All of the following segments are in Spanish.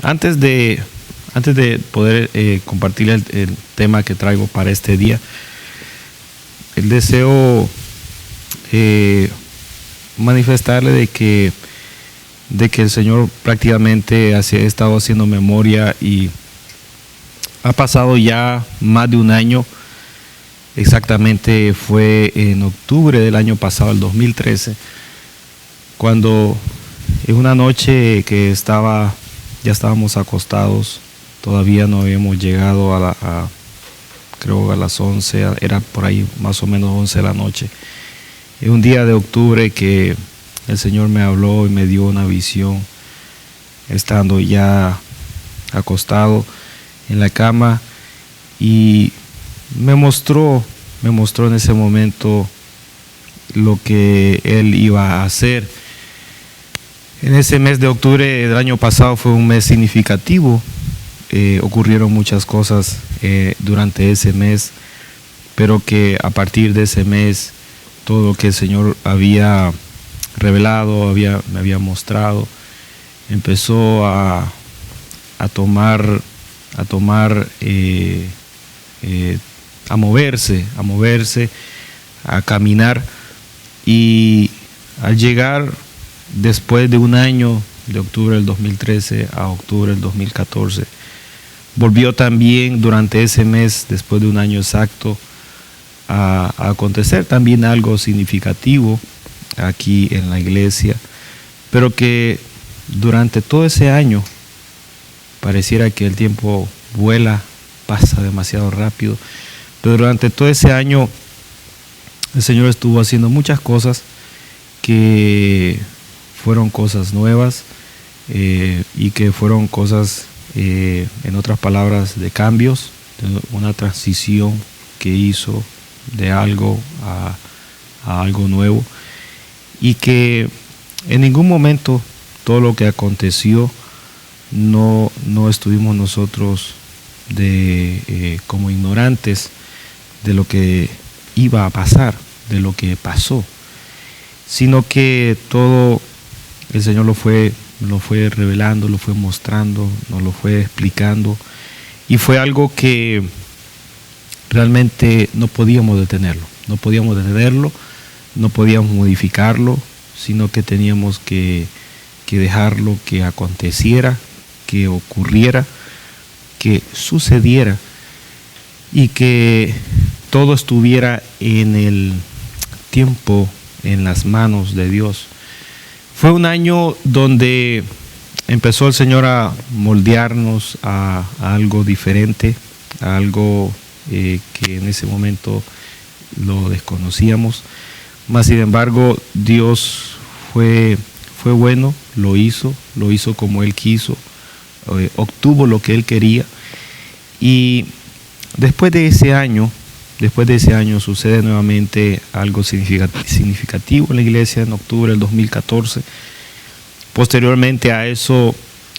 Antes de, antes de poder compartir el tema que traigo para este día, el deseo manifestarle de que el Señor prácticamente ha estado haciendo memoria y ha pasado ya más de un año. Exactamente fue en octubre del año pasado, el 2013, cuando en una noche que ya estábamos acostados, todavía no habíamos llegado creo a las 11, era por ahí más o menos 11 de la noche. Es un día de octubre que el Señor me habló y me dio una visión, estando ya acostado en la cama, y me mostró en ese momento lo que Él iba a hacer. En ese mes de octubre del año pasado fue un mes significativo. Ocurrieron muchas cosas durante ese mes, pero que a partir de ese mes todo lo que el Señor había revelado, me había mostrado, empezó a moverse, a caminar, y al llegar después de un año, de octubre del 2013 a octubre del 2014, volvió también durante ese mes, después de un año exacto, a acontecer también algo significativo aquí en la iglesia, pero que durante todo ese año pareciera que el tiempo vuela, pasa demasiado rápido, pero durante todo ese año el Señor estuvo haciendo muchas cosas que fueron cosas nuevas, y que fueron cosas, en otras palabras, de cambios, de una transición que hizo de algo a algo nuevo, y que en ningún momento todo lo que aconteció no estuvimos nosotros como ignorantes de lo que iba a pasar, de lo que pasó, sino que todo el Señor lo fue revelando, lo fue mostrando, nos lo fue explicando, y fue algo que realmente no podíamos detenerlo, no podíamos modificarlo, sino que teníamos que dejarlo que aconteciera, que ocurriera, que sucediera, y que todo estuviera en el tiempo, en las manos de Dios. Fue un año donde empezó el Señor a moldearnos a algo diferente, a algo que en ese momento lo desconocíamos. Mas sin embargo, Dios fue bueno, lo hizo como Él quiso, obtuvo lo que Él quería. Y después de ese año sucede nuevamente algo significativo en la iglesia en octubre del 2014. Posteriormente a eso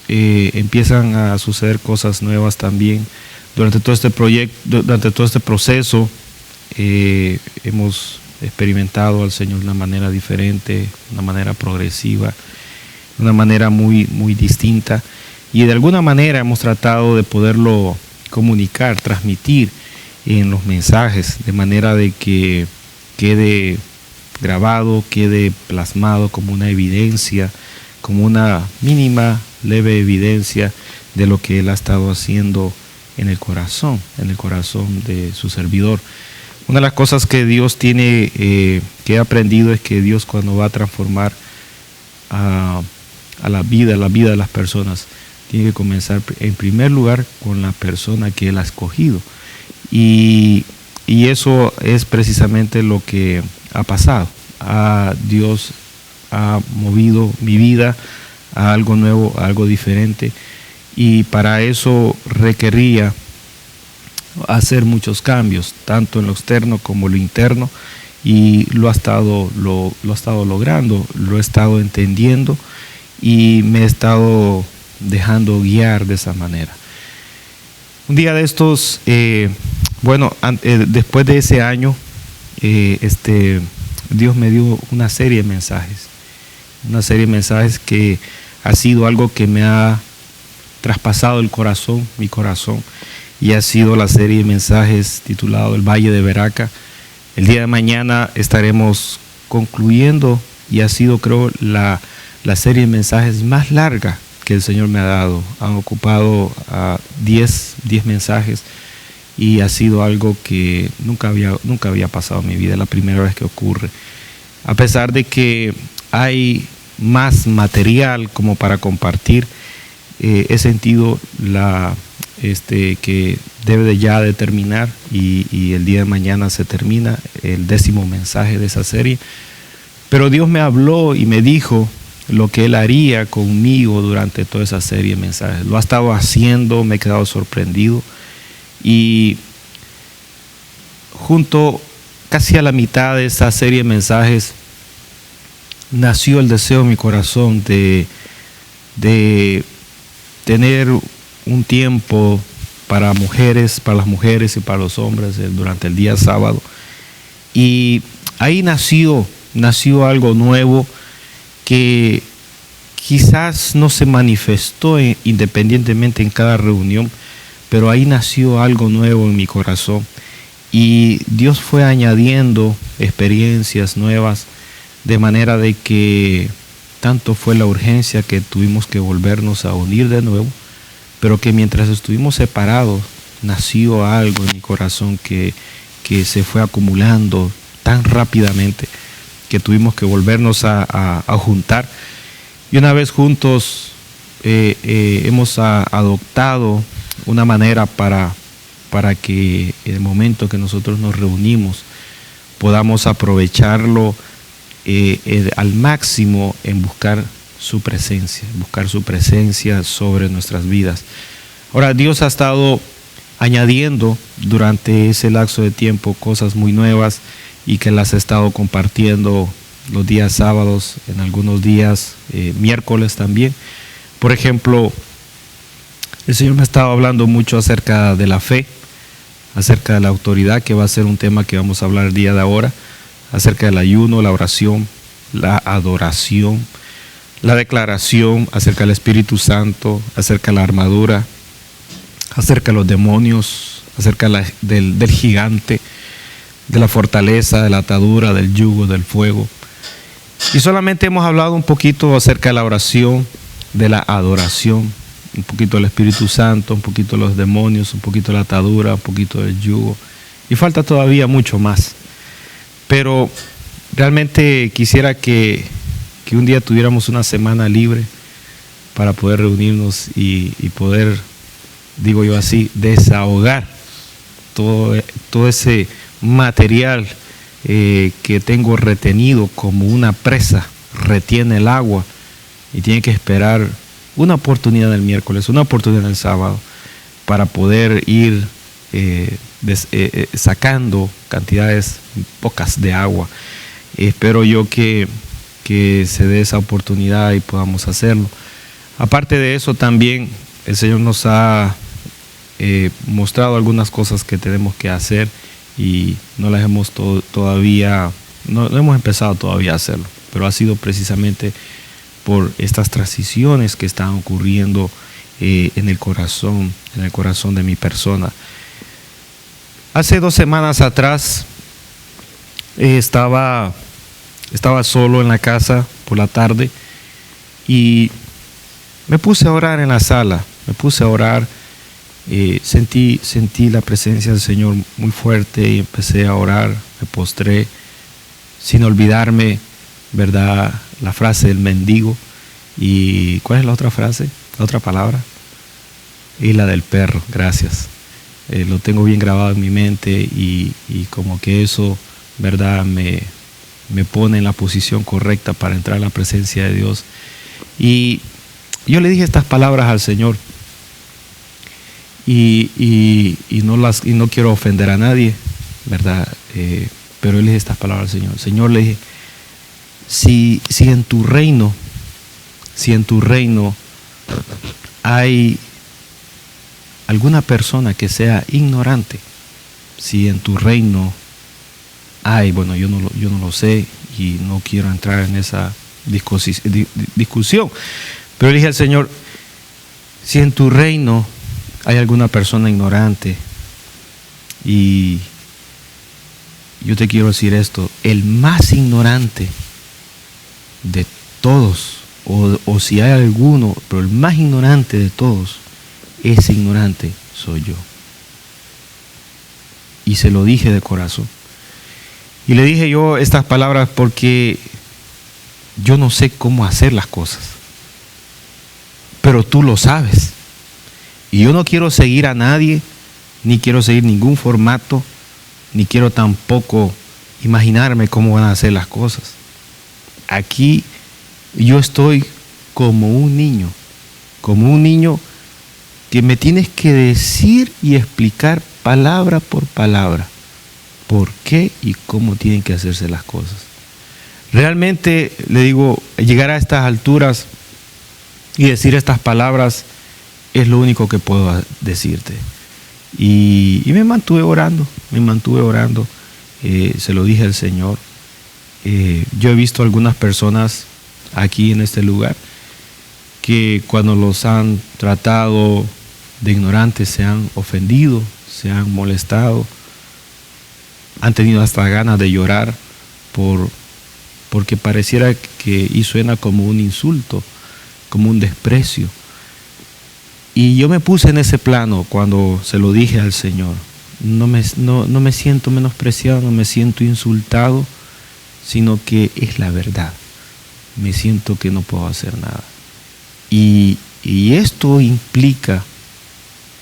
empiezan a suceder cosas nuevas también. Durante todo este proceso hemos experimentado al Señor de una manera diferente, una manera progresiva, una manera muy, muy distinta, y de alguna manera hemos tratado de poderlo comunicar, transmitir en los mensajes, de manera de que quede grabado, quede plasmado como una evidencia, como una mínima, leve evidencia de lo que Él ha estado haciendo en el corazón de su servidor. Una de las cosas que Dios tiene, que he aprendido, es que Dios, cuando va a transformar a la vida de las personas, tiene que comenzar en primer lugar con la persona que Él ha escogido. Y eso es precisamente lo que ha pasado. Dios ha movido mi vida a algo nuevo, a algo diferente, y para eso requería hacer muchos cambios, tanto en lo externo como en lo interno, y lo ha estado logrando, lo he estado entendiendo, y me he estado dejando guiar de esa manera. Un día de estos, después de ese año, Dios me dio una serie de mensajes que ha sido algo que me ha traspasado el corazón, mi corazón, y ha sido la serie de mensajes titulado El Valle de Beraca. El día de mañana estaremos concluyendo y ha sido, creo, la serie de mensajes más larga que el Señor me ha dado. Han ocupado 10 mensajes y ha sido algo que nunca había pasado en mi vida, es la primera vez que ocurre. A pesar de que hay más material como para compartir, he sentido que debe de ya de terminar y el día de mañana se termina el 10º mensaje de esa serie. Pero Dios me habló y me dijo lo que Él haría conmigo durante toda esa serie de mensajes. Lo ha estado haciendo, me he quedado sorprendido. Y junto casi a la mitad de esa serie de mensajes nació el deseo en mi corazón de tener un tiempo para las mujeres y para los hombres durante el día sábado. Y ahí nació algo nuevo que quizás no se manifestó independientemente en cada reunión, pero ahí nació algo nuevo en mi corazón y Dios fue añadiendo experiencias nuevas, de manera de que tanto fue la urgencia que tuvimos que volvernos a unir de nuevo, pero que mientras estuvimos separados nació algo en mi corazón que se fue acumulando tan rápidamente que tuvimos que volvernos a juntar. Y una vez juntos hemos adoptado una manera para que el momento que nosotros nos reunimos podamos aprovecharlo al máximo en buscar su presencia sobre nuestras vidas. Ahora, Dios ha estado añadiendo durante ese lapso de tiempo cosas muy nuevas y que las he estado compartiendo los días sábados, en algunos días miércoles también. Por ejemplo, el Señor me ha estado hablando mucho acerca de la fe, acerca de la autoridad, que va a ser un tema que vamos a hablar el día de ahora, acerca del ayuno, la oración, la adoración, la declaración, acerca del Espíritu Santo, acerca de la armadura, acerca de los demonios, acerca del gigante, de la fortaleza, de la atadura, del yugo, del fuego. Y solamente hemos hablado un poquito acerca de la oración, de la adoración, un poquito del Espíritu Santo, un poquito de los demonios, un poquito de la atadura, un poquito del yugo. Y falta todavía mucho más. Pero realmente quisiera que un día tuviéramos una semana libre para poder reunirnos y poder, digo yo así, desahogar todo ese material que tengo retenido como una presa retiene el agua y tiene que esperar una oportunidad el miércoles, una oportunidad el sábado para poder ir sacando cantidades pocas de agua. Espero yo que se dé esa oportunidad y podamos hacerlo. Aparte de eso, también el Señor nos ha mostrado algunas cosas que tenemos que hacer y no las hemos todavía, no hemos empezado todavía a hacerlo, pero ha sido precisamente por estas transiciones que están ocurriendo en el corazón de mi persona. Hace 2 semanas atrás estaba solo en la casa por la tarde y me puse a orar en la sala, sentí la presencia del Señor muy fuerte y empecé a orar, me postré sin olvidarme, ¿verdad?, la frase del mendigo. ¿Y cuál es la otra frase? La otra palabra. Y la del perro, gracias. Lo tengo bien grabado en mi mente y como que eso, ¿verdad?, me pone en la posición correcta para entrar en la presencia de Dios. Y yo le dije estas palabras al Señor y no quiero ofender a nadie, ¿verdad? Pero le dije estas palabras al Señor. Señor, le dije, si en tu reino hay alguna persona que sea ignorante, si en tu reino hay, bueno, yo no lo sé y no quiero entrar en esa discusión, pero le dije al Señor, si en tu reino hay alguna persona ignorante, y yo te quiero decir esto, el más ignorante de todos, o si hay alguno, pero el más ignorante de todos, ese ignorante soy yo. Y se lo dije de corazón. Y le dije yo estas palabras porque yo no sé cómo hacer las cosas, pero tú lo sabes. Y yo no quiero seguir a nadie, ni quiero seguir ningún formato, ni quiero tampoco imaginarme cómo van a hacer las cosas. Aquí yo estoy como un niño que me tienes que decir y explicar palabra por palabra por qué y cómo tienen que hacerse las cosas. Realmente, le digo, llegar a estas alturas y decir estas palabras es lo único que puedo decirte. Y me mantuve orando, se lo dije al Señor. Yo he visto algunas personas aquí en este lugar que cuando los han tratado de ignorantes se han ofendido, se han molestado, han tenido hasta ganas de llorar porque pareciera que y suena como un insulto, como un desprecio. Y yo me puse en ese plano cuando se lo dije al Señor. No me siento menospreciado, no me siento insultado, sino que es la verdad. Me siento que no puedo hacer nada. Y esto implica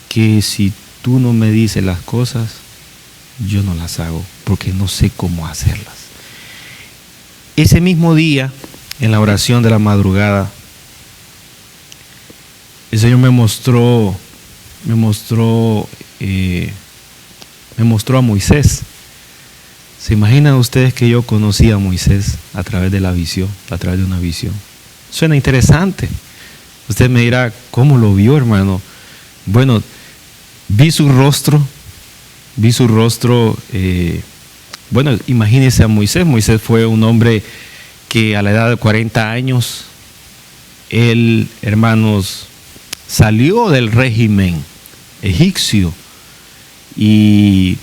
que si tú no me dices las cosas, yo no las hago, porque no sé cómo hacerlas. Ese mismo día, en la oración de la madrugada, el Señor me mostró a Moisés. ¿Se imaginan ustedes que yo conocí a Moisés a través de la visión, a través de una visión? Suena interesante. Usted me dirá, ¿cómo lo vio, hermano? Bueno, vi su rostro. Bueno, imagínense a Moisés. Moisés fue un hombre que a la edad de 40 años, él, hermanos, salió del régimen egipcio y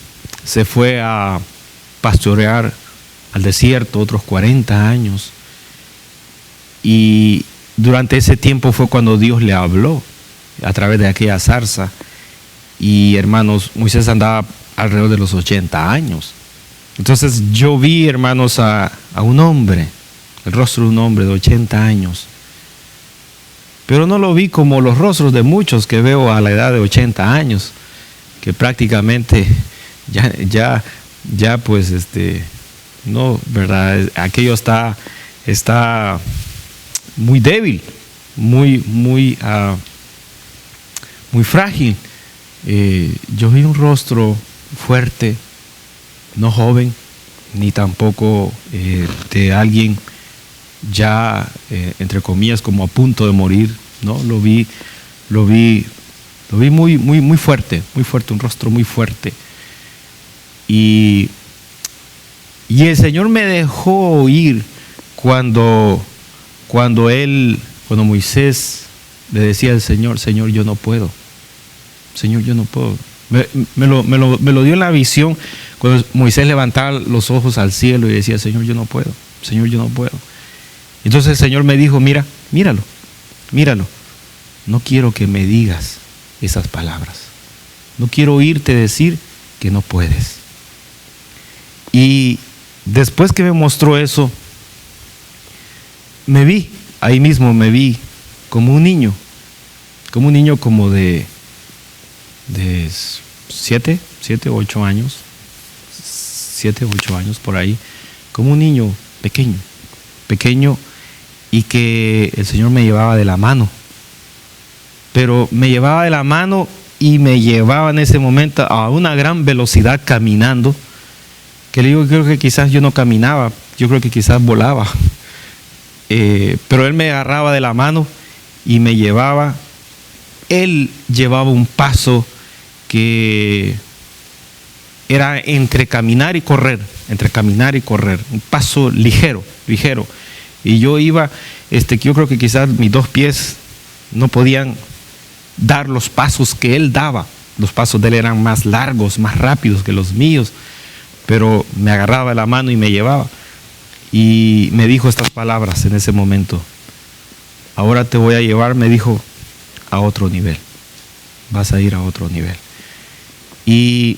se fue a pastorear al desierto otros 40 años. Y durante ese tiempo fue cuando Dios le habló a través de aquella zarza. Y hermanos, Moisés andaba alrededor de los 80 años. Entonces yo vi, hermanos, a un hombre, el rostro de un hombre de 80 años. Pero no lo vi como los rostros de muchos que veo a la edad de 80 años, que prácticamente ya pues no, ¿verdad? Aquello está muy débil, muy frágil. Yo vi un rostro fuerte, no joven, ni tampoco de alguien ya, entre comillas, como a punto de morir, ¿no? Lo vi muy fuerte, un rostro muy fuerte. Y el Señor me dejó oír cuando Moisés le decía al Señor, Señor, yo no puedo. Señor, yo no puedo. Me lo dio en la visión cuando Moisés levantaba los ojos al cielo y decía, Señor, yo no puedo. Señor, yo no puedo. Entonces el Señor me dijo, míralo. No quiero que me digas esas palabras. No quiero oírte decir que no puedes. Y después que me mostró eso, ahí mismo me vi como un niño como de 7, 8 años, 7, 8 años por ahí, como un niño pequeño, y que el Señor me llevaba de la mano. Pero me llevaba de la mano y me llevaba en ese momento a una gran velocidad caminando, que le digo, creo que quizás yo no caminaba, yo creo que quizás volaba. Pero Él me agarraba de la mano y me llevaba. Él llevaba un paso que era entre caminar y correr, un paso ligero. Y yo iba, yo creo que quizás mis dos pies no podían dar los pasos que él daba. Los pasos de él eran más largos, más rápidos que los míos, pero me agarraba de la mano y me llevaba. Y me dijo estas palabras en ese momento: ahora te voy a llevar, me dijo, a otro nivel. Vas a ir a otro nivel. Y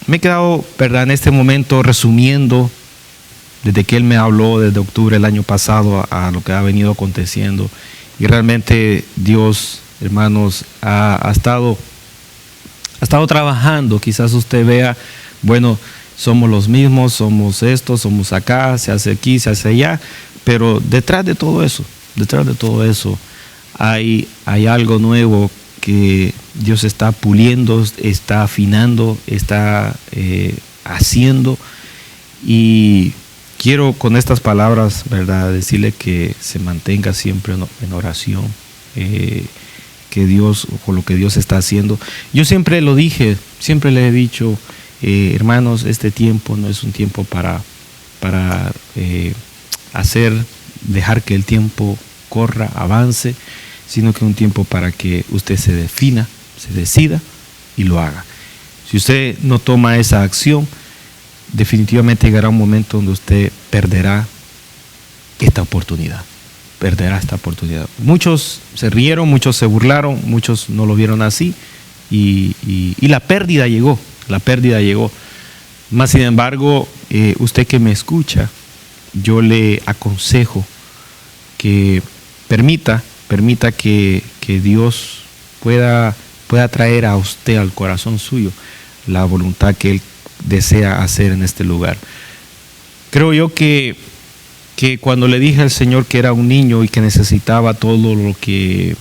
me he quedado, ¿verdad?, en este momento resumiendo desde que él me habló, desde octubre del año pasado a lo que ha venido aconteciendo. Y realmente Dios, hermanos, ha estado trabajando. Quizás usted vea, bueno, somos los mismos, somos estos, somos acá, se hace aquí, se hace allá, pero detrás de todo eso hay algo nuevo que Dios está puliendo, está afinando, está haciendo. Y quiero con estas palabras, ¿verdad?, decirle que se mantenga siempre en oración, que Dios, con lo que Dios está haciendo. Yo siempre lo dije, siempre le he dicho, hermanos, este tiempo no es un tiempo para dejar que el tiempo corra, avance, sino que es un tiempo para que usted se defina, se decida y lo haga. Si usted no toma esa acción, definitivamente llegará un momento donde usted perderá esta oportunidad. Muchos se rieron, muchos se burlaron, muchos no lo vieron así, y la pérdida llegó. Más sin embargo, usted que me escucha, yo le aconsejo que permita que Dios pueda traer a usted, al corazón suyo, la voluntad que Él desea hacer en este lugar. Creo yo que cuando le dije al Señor que era un niño y que necesitaba todo lo que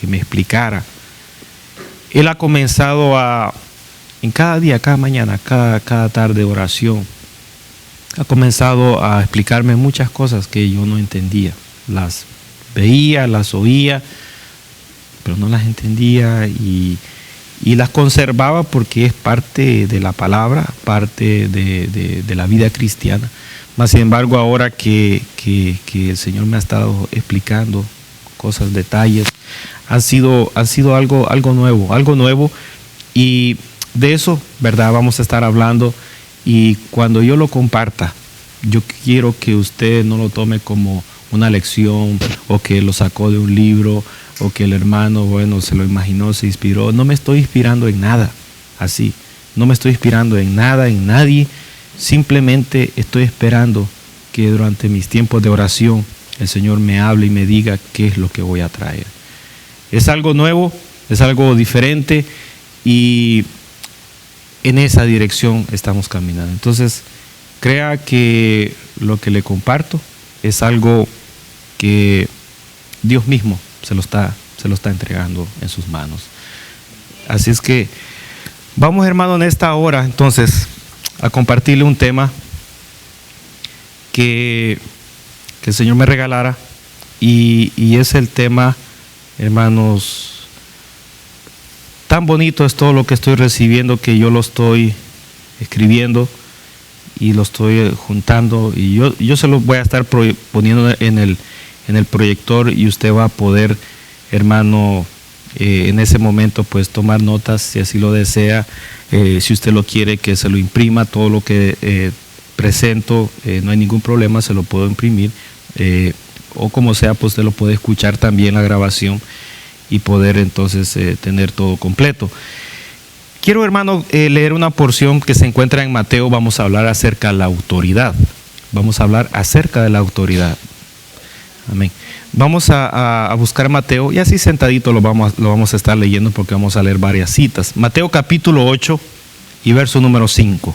me explicara, Él ha comenzado en cada día, cada mañana, cada tarde de oración, ha comenzado a explicarme muchas cosas que yo no entendía. Las veía, las oía, pero no las entendía, y las conservaba porque es parte de la palabra, parte de la vida cristiana. Más sin embargo, ahora que el Señor me ha estado explicando cosas, detalles, ha sido algo nuevo, y de eso, ¿verdad?, vamos a estar hablando. Y cuando yo lo comparta, yo quiero que usted no lo tome como una lección, o que lo sacó de un libro, o que el hermano, bueno, se lo imaginó, se inspiró. No me estoy inspirando en nada así, no me estoy inspirando en nada, en nadie. Simplemente estoy esperando que durante mis tiempos de oración el Señor me hable y me diga qué es lo que voy a traer. Es algo nuevo, es algo diferente, y en esa dirección estamos caminando. Entonces, crea que lo que le comparto es algo que Dios mismo se lo está entregando en sus manos. Así es que vamos, hermano, en esta hora entonces a compartirle un tema que el Señor me regalara, y es el tema, hermanos, tan bonito es todo lo que estoy recibiendo, que yo lo estoy escribiendo y lo estoy juntando, y yo se lo voy a estar poniendo en el proyector, y usted va a poder, hermano, en ese momento pues tomar notas si así lo desea. Si usted lo quiere que se lo imprima, todo lo que presento, no hay ningún problema, se lo puedo imprimir, o como sea, pues usted lo puede escuchar también la grabación y poder entonces tener todo completo. Quiero, hermano, leer una porción que se encuentra en Mateo. Vamos a hablar acerca de la autoridad. Amén. Vamos a buscar Mateo, y así sentadito lo vamos a estar leyendo, porque vamos a leer varias citas. Mateo capítulo 8 y verso número 5.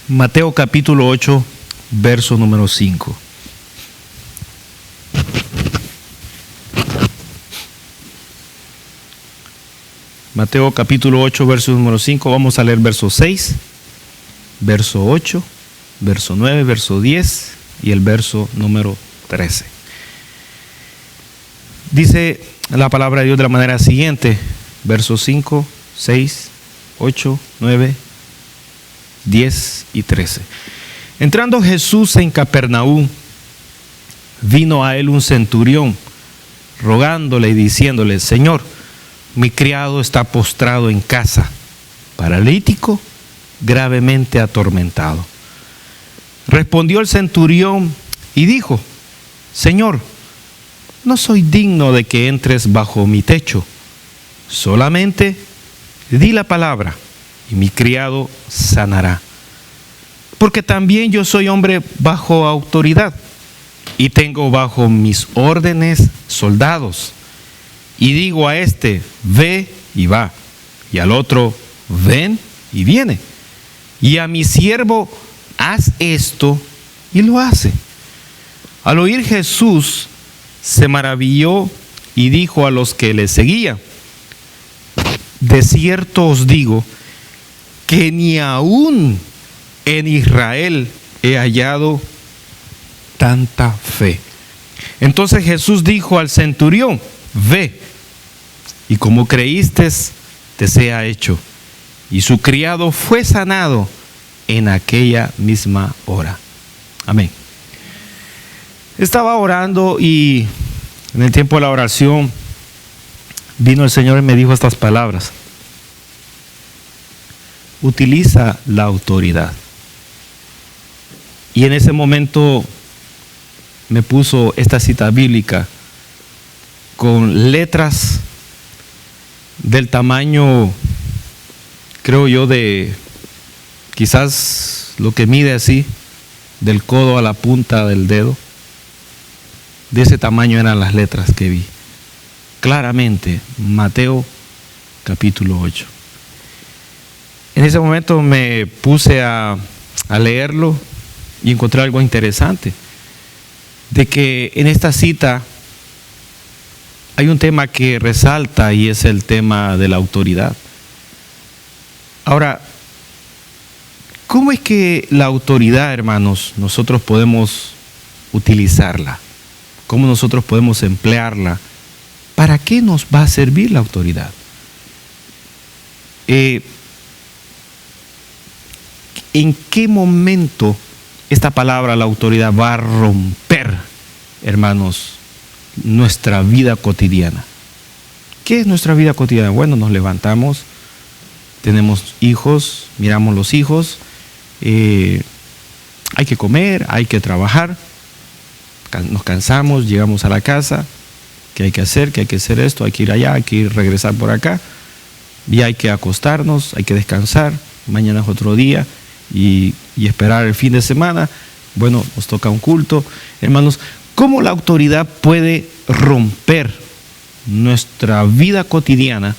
Mateo capítulo 8, verso número 5. Mateo capítulo 8, verso número 5. Vamos a leer verso 6, verso 8, verso 9, verso 10 y el verso número 13. Dice la palabra de Dios de la manera siguiente: versos 5, 6, 8, 9, 10 y 13. Entrando Jesús en Capernaum, vino a él un centurión, rogándole y diciéndole: Señor, mi criado está postrado en casa, paralítico, gravemente atormentado. Respondió el centurión y dijo: Señor, no soy digno de que entres bajo mi techo. Solamente di la palabra y mi criado sanará. Porque también yo soy hombre bajo autoridad y tengo bajo mis órdenes soldados. Y digo a este: ve y va, y al otro: ven y viene. Y a mi siervo: haz esto, y lo hace. Al oír Jesús, se maravilló y dijo a los que le seguían: de cierto os digo que ni aún en Israel he hallado tanta fe. Entonces Jesús dijo al centurión: ve, y como creíste, te sea hecho. Y su criado fue sanado en aquella misma hora. Amén. Estaba orando y en el tiempo de la oración vino el Señor y me dijo estas palabras: utiliza la autoridad. Y en ese momento me puso esta cita bíblica con letras del tamaño, creo yo, de quizás lo que mide así, del codo a la punta del dedo. De ese tamaño eran las letras que vi. Claramente, Mateo capítulo 8. En ese momento me puse a leerlo y encontré algo interesante, de que en esta cita hay un tema que resalta y es el tema de la autoridad. Ahora, ¿cómo es que la autoridad, hermanos, nosotros podemos utilizarla? ¿Cómo nosotros podemos emplearla? ¿Para qué nos va a servir la autoridad? ¿En qué momento esta palabra, la autoridad, va a romper, hermanos, nuestra vida cotidiana? ¿Qué es nuestra vida cotidiana? Bueno, nos levantamos, tenemos hijos, miramos los hijos, hay que comer, hay que trabajar, nos cansamos, llegamos a la casa, ¿qué hay que hacer? ¿Qué hay que hacer esto? Hay que ir allá, hay que ir regresar por acá, y hay que acostarnos, hay que descansar, mañana es otro día, y esperar el fin de semana. Bueno, nos toca un culto. Hermanos, ¿cómo la autoridad puede romper nuestra vida cotidiana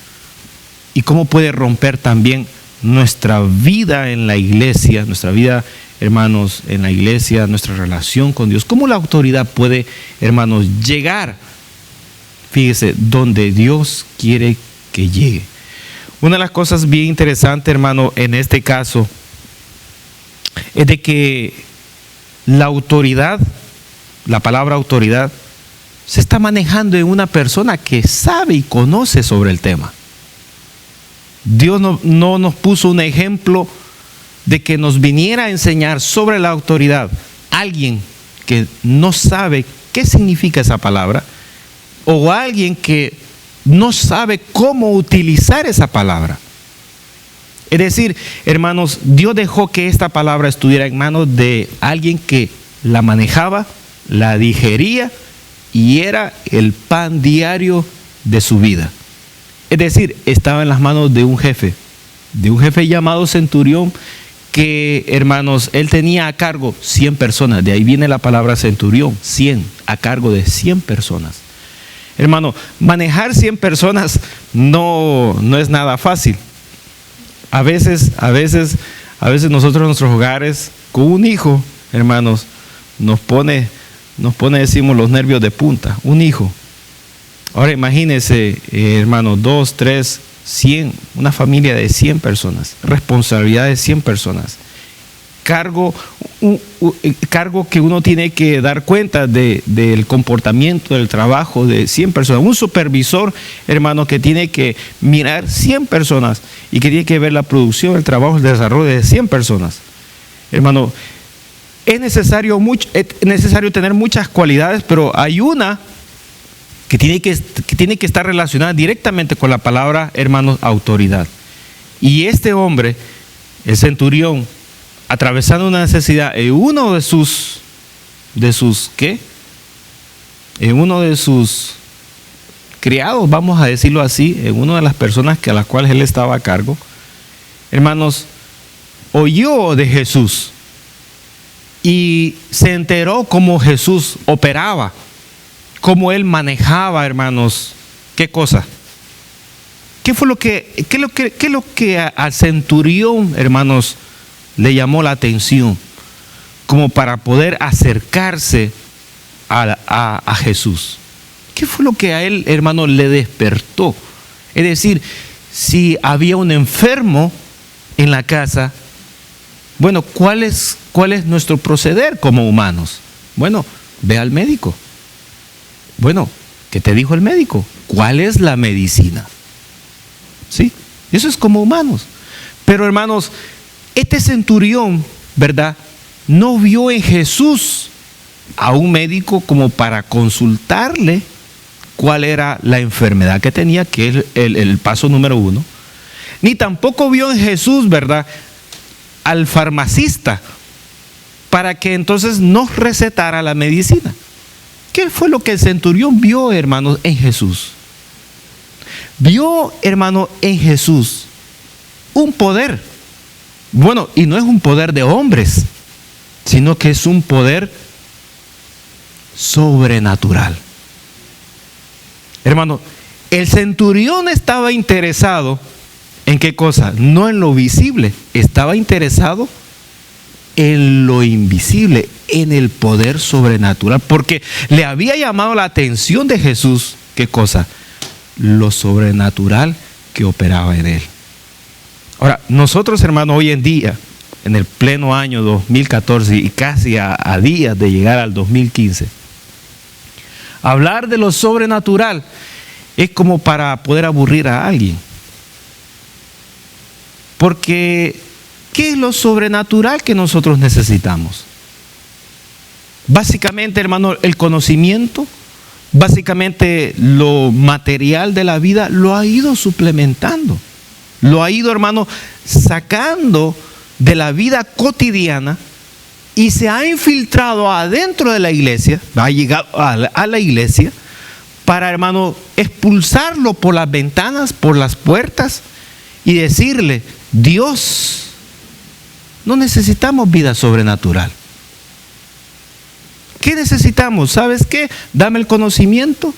y cómo puede romper también nuestra vida en la iglesia, nuestra vida, hermanos, en la iglesia, nuestra relación con Dios? ¿Cómo la autoridad puede, hermanos, llegar, fíjese, donde Dios quiere que llegue? Una de las cosas bien interesantes, hermano, en este caso, es de que la autoridad, la palabra autoridad, se está manejando en una persona que sabe y conoce sobre el tema. Dios no nos puso un ejemplo de que nos viniera a enseñar sobre la autoridad alguien que no sabe qué significa esa palabra, o alguien que no sabe cómo utilizar esa palabra. Es decir, hermanos, Dios dejó que esta palabra estuviera en manos de alguien que la manejaba, la digería y era el pan diario de su vida. Es decir, estaba en las manos de un jefe llamado centurión, que, hermanos, él tenía a cargo 100 personas. De ahí viene la palabra centurión, 100, a cargo de 100 personas. Hermano, manejar 100 personas no es nada fácil. A veces nosotros en nuestros hogares, con un hijo, hermanos, nos pone, decimos, los nervios de punta. Un hijo. Ahora imagínense, hermanos, 2, 3, 100, una familia de 100 personas, responsabilidad de 100 personas, cargo que uno tiene que dar cuenta del comportamiento, del trabajo de 100 personas, un supervisor, hermano, que tiene que mirar 100 personas y que tiene que ver la producción, el trabajo, el desarrollo de 100 personas. Hermano, es necesario tener muchas cualidades, pero hay una que tiene que estar relacionada directamente con la palabra, hermanos, autoridad. Y este hombre, el centurión, atravesando una necesidad en uno de sus criados, vamos a decirlo así, en una de las personas a las cuales él estaba a cargo, hermanos, oyó de Jesús y se enteró cómo Jesús operaba, cómo él manejaba, hermanos. ¿Qué cosa? ¿Qué es lo que al centurión, hermanos, le llamó la atención como para poder acercarse a Jesús? ¿Qué fue lo que a él, hermano, le despertó? Es decir, si había un enfermo en la casa, bueno, ¿cuál es nuestro proceder como humanos? Bueno, ve al médico. Bueno, ¿qué te dijo el médico? ¿Cuál es la medicina? ¿Sí? Eso es como humanos. Pero, hermanos, este centurión, ¿verdad?, no vio en Jesús a un médico como para consultarle cuál era la enfermedad que tenía, que es el paso número 1. Ni tampoco vio en Jesús, ¿verdad?, al farmacista para que entonces nos recetara la medicina. ¿Qué fue lo que el centurión vio, hermanos, en Jesús? Vio, hermano, en Jesús un poder. Bueno, y no es un poder de hombres, sino que es un poder sobrenatural. Hermano, el centurión estaba interesado ¿en qué cosa? No en lo visible, estaba interesado en lo invisible, en el poder sobrenatural, porque le había llamado la atención de Jesús, ¿qué cosa? Lo sobrenatural que operaba en él. Ahora, nosotros, hermanos, hoy en día, en el pleno año 2014 y casi a días de llegar al 2015, hablar de lo sobrenatural es como para poder aburrir a alguien. Porque, ¿qué es lo sobrenatural que nosotros necesitamos? Básicamente, hermano, el conocimiento, básicamente lo material de la vida lo ha ido suplementando. Lo ha ido, hermano, sacando de la vida cotidiana y se ha infiltrado adentro de la iglesia, ha llegado a la iglesia para, hermano, expulsarlo por las ventanas, por las puertas y decirle: Dios, no necesitamos vida sobrenatural. ¿Qué necesitamos? ¿Sabes qué? Dame el conocimiento,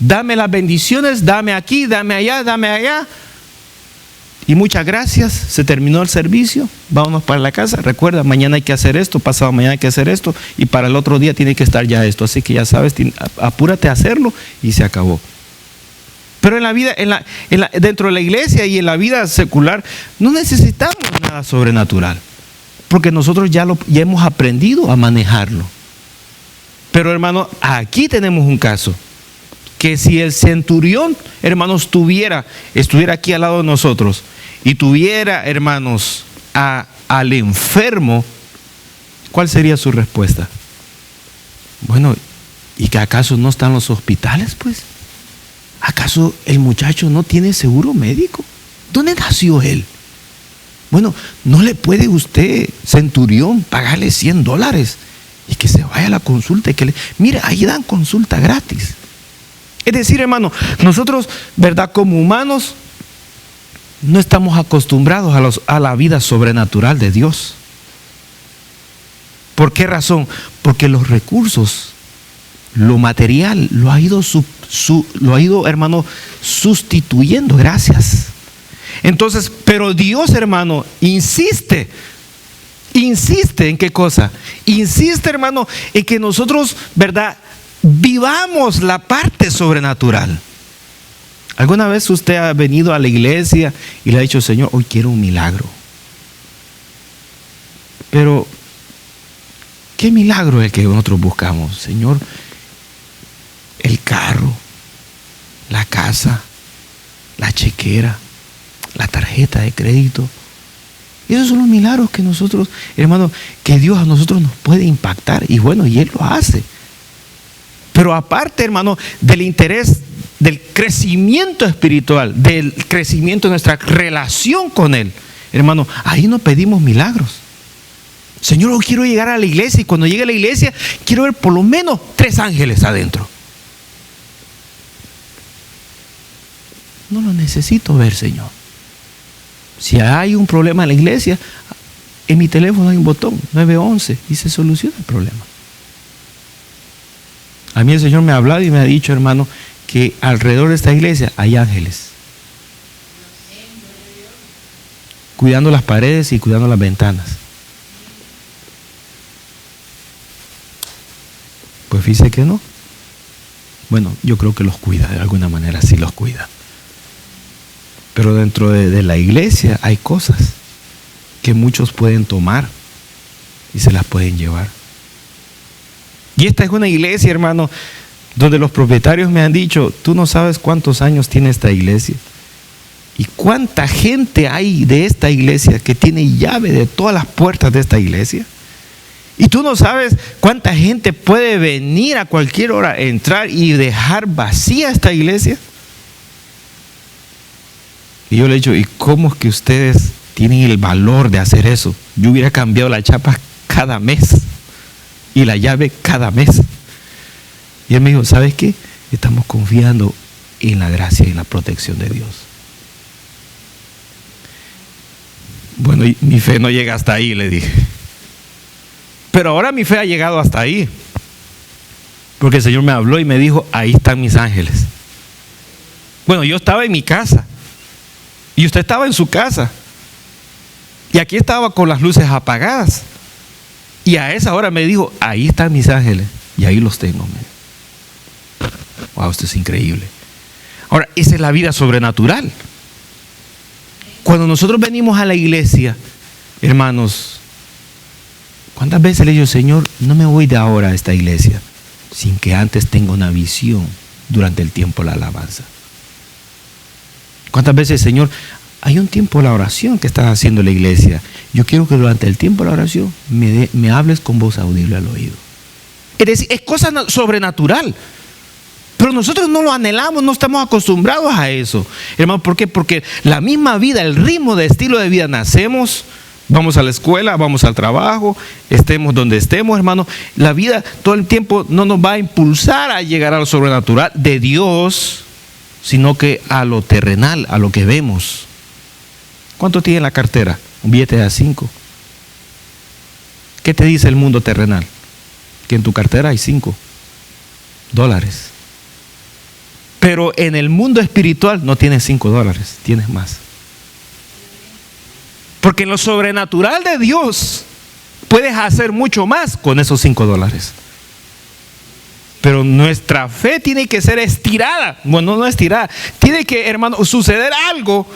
dame las bendiciones, dame aquí, dame allá, dame allá. Y muchas gracias, se terminó el servicio, vámonos para la casa. Recuerda, mañana hay que hacer esto, pasado mañana hay que hacer esto, y para el otro día tiene que estar ya esto. Así que ya sabes, apúrate a hacerlo y se acabó. Pero en la vida, dentro de la iglesia y en la vida secular, no necesitamos nada sobrenatural, porque nosotros ya hemos aprendido a manejarlo. Pero, hermano, aquí tenemos un caso, que si el centurión, hermanos, estuviera aquí al lado de nosotros y tuviera, hermanos, al enfermo, ¿cuál sería su respuesta? Bueno, ¿y que acaso no están los hospitales, pues? ¿Acaso el muchacho no tiene seguro médico? ¿Dónde nació él? Bueno, ¿no le puede usted, centurión, pagarle $100 y que se vaya a la consulta? Mire, ahí dan consulta gratis. Es decir, hermano, nosotros, ¿verdad?, como humanos, no estamos acostumbrados a la vida sobrenatural de Dios. ¿Por qué razón? Porque los recursos, lo material, lo ha ido, hermano, sustituyendo. Gracias. Entonces, pero Dios, hermano, insiste en qué cosa. Insiste, hermano, en que nosotros, ¿verdad?, vivamos la parte sobrenatural. ¿Alguna vez usted ha venido a la iglesia y le ha dicho: Señor, hoy quiero un milagro? Pero, ¿qué milagro es el que nosotros buscamos? Señor, el carro, la casa, la chequera, la tarjeta de crédito. Esos son los milagros que nosotros, hermano, que Dios a nosotros nos puede impactar. Y bueno, y Él lo hace. Pero aparte, hermano, del interés, del crecimiento espiritual, del crecimiento de nuestra relación con Él, hermano, ahí no pedimos milagros. Señor, yo quiero llegar a la iglesia y cuando llegue a la iglesia quiero ver por lo menos 3 ángeles adentro. No lo necesito ver, Señor. Si hay un problema en la iglesia, en mi teléfono hay un botón, 911, y se soluciona el problema. A mí el Señor me ha hablado y me ha dicho, hermano, que alrededor de esta iglesia hay ángeles. Cuidando las paredes y cuidando las ventanas. Pues fíjese que no. Bueno, yo creo que los cuida, de alguna manera sí los cuida. Pero dentro de la iglesia hay cosas que muchos pueden tomar y se las pueden llevar. Y esta es una iglesia, hermano, donde los propietarios me han dicho, tú no sabes cuántos años tiene esta iglesia. Y cuánta gente hay de esta iglesia que tiene llave de todas las puertas de esta iglesia. Y tú no sabes cuánta gente puede venir a cualquier hora, entrar y dejar vacía esta iglesia. Y yo le he dicho, ¿y cómo es que ustedes tienen el valor de hacer eso? Yo hubiera cambiado la chapa cada mes y la llave cada mes. Y él me dijo, ¿sabes qué? Estamos confiando en la gracia y en la protección de Dios. Bueno, y mi fe no llega hasta ahí, le dije. Pero ahora mi fe ha llegado hasta ahí. Porque el Señor me habló y me dijo, ahí están mis ángeles. Bueno, yo estaba en mi casa. Y usted estaba en su casa. Y aquí estaba con las luces apagadas. Y a esa hora me dijo, ahí están mis ángeles. Y ahí los tengo. Wow, esto es increíble. Ahora, esa es la vida sobrenatural. Cuando nosotros venimos a la iglesia, hermanos, ¿cuántas veces le digo, Señor, no me voy de ahora a esta iglesia sin que antes tenga una visión durante el tiempo de la alabanza? ¿Cuántas veces, Señor, hay un tiempo de la oración que estás haciendo en la iglesia? Yo quiero que durante el tiempo de la oración me hables con voz audible al oído. Es decir, es cosa sobrenatural. Pero nosotros no lo anhelamos, no estamos acostumbrados a eso. Hermano, ¿por qué? Porque la misma vida, el ritmo de estilo de vida, nacemos, vamos a la escuela, vamos al trabajo, estemos donde estemos, hermano. La vida todo el tiempo no nos va a impulsar a llegar a lo sobrenatural de Dios, sino que a lo terrenal, a lo que vemos. ¿Cuánto tiene en la cartera? Un billete de A5. ¿Qué te dice el mundo terrenal? Que en tu cartera hay $5. Pero en el mundo espiritual no tienes $5, tienes más. Porque en lo sobrenatural de Dios puedes hacer mucho más con esos $5. Pero nuestra fe tiene que ser estirada. Bueno, no estirada. Tiene que, hermano, suceder algo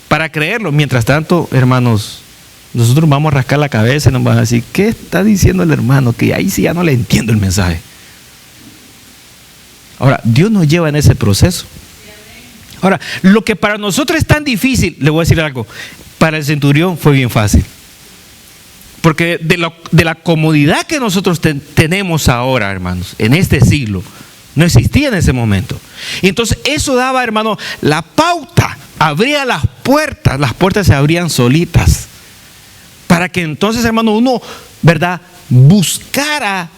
para creerlo. Mientras tanto, hermanos, nosotros vamos a rascar la cabeza y nos van a decir, ¿qué está diciendo el hermano? Que ahí sí ya no le entiendo el mensaje. Ahora, Dios nos lleva en ese proceso. Ahora, lo que para nosotros es tan difícil, le voy a decir algo, para el centurión fue bien fácil. Porque de la comodidad que nosotros tenemos ahora, hermanos, en este siglo, no existía en ese momento. Y entonces eso daba, hermano, la pauta, abría las puertas se abrían solitas. Para que entonces, hermano, uno, ¿verdad?, buscara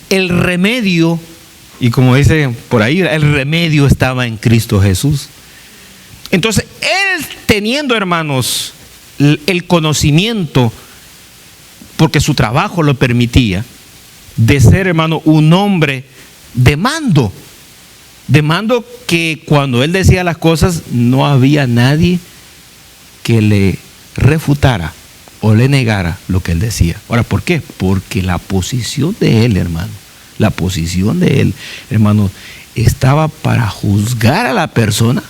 el remedio. Y como dice por ahí, el remedio estaba en Cristo Jesús. Entonces, él teniendo, hermanos, el conocimiento, porque su trabajo lo permitía, de ser, hermano, un hombre de mando que cuando él decía las cosas no había nadie que le refutara o le negara lo que él decía. Ahora, ¿por qué? Porque la posición de él, hermano, estaba para juzgar a la persona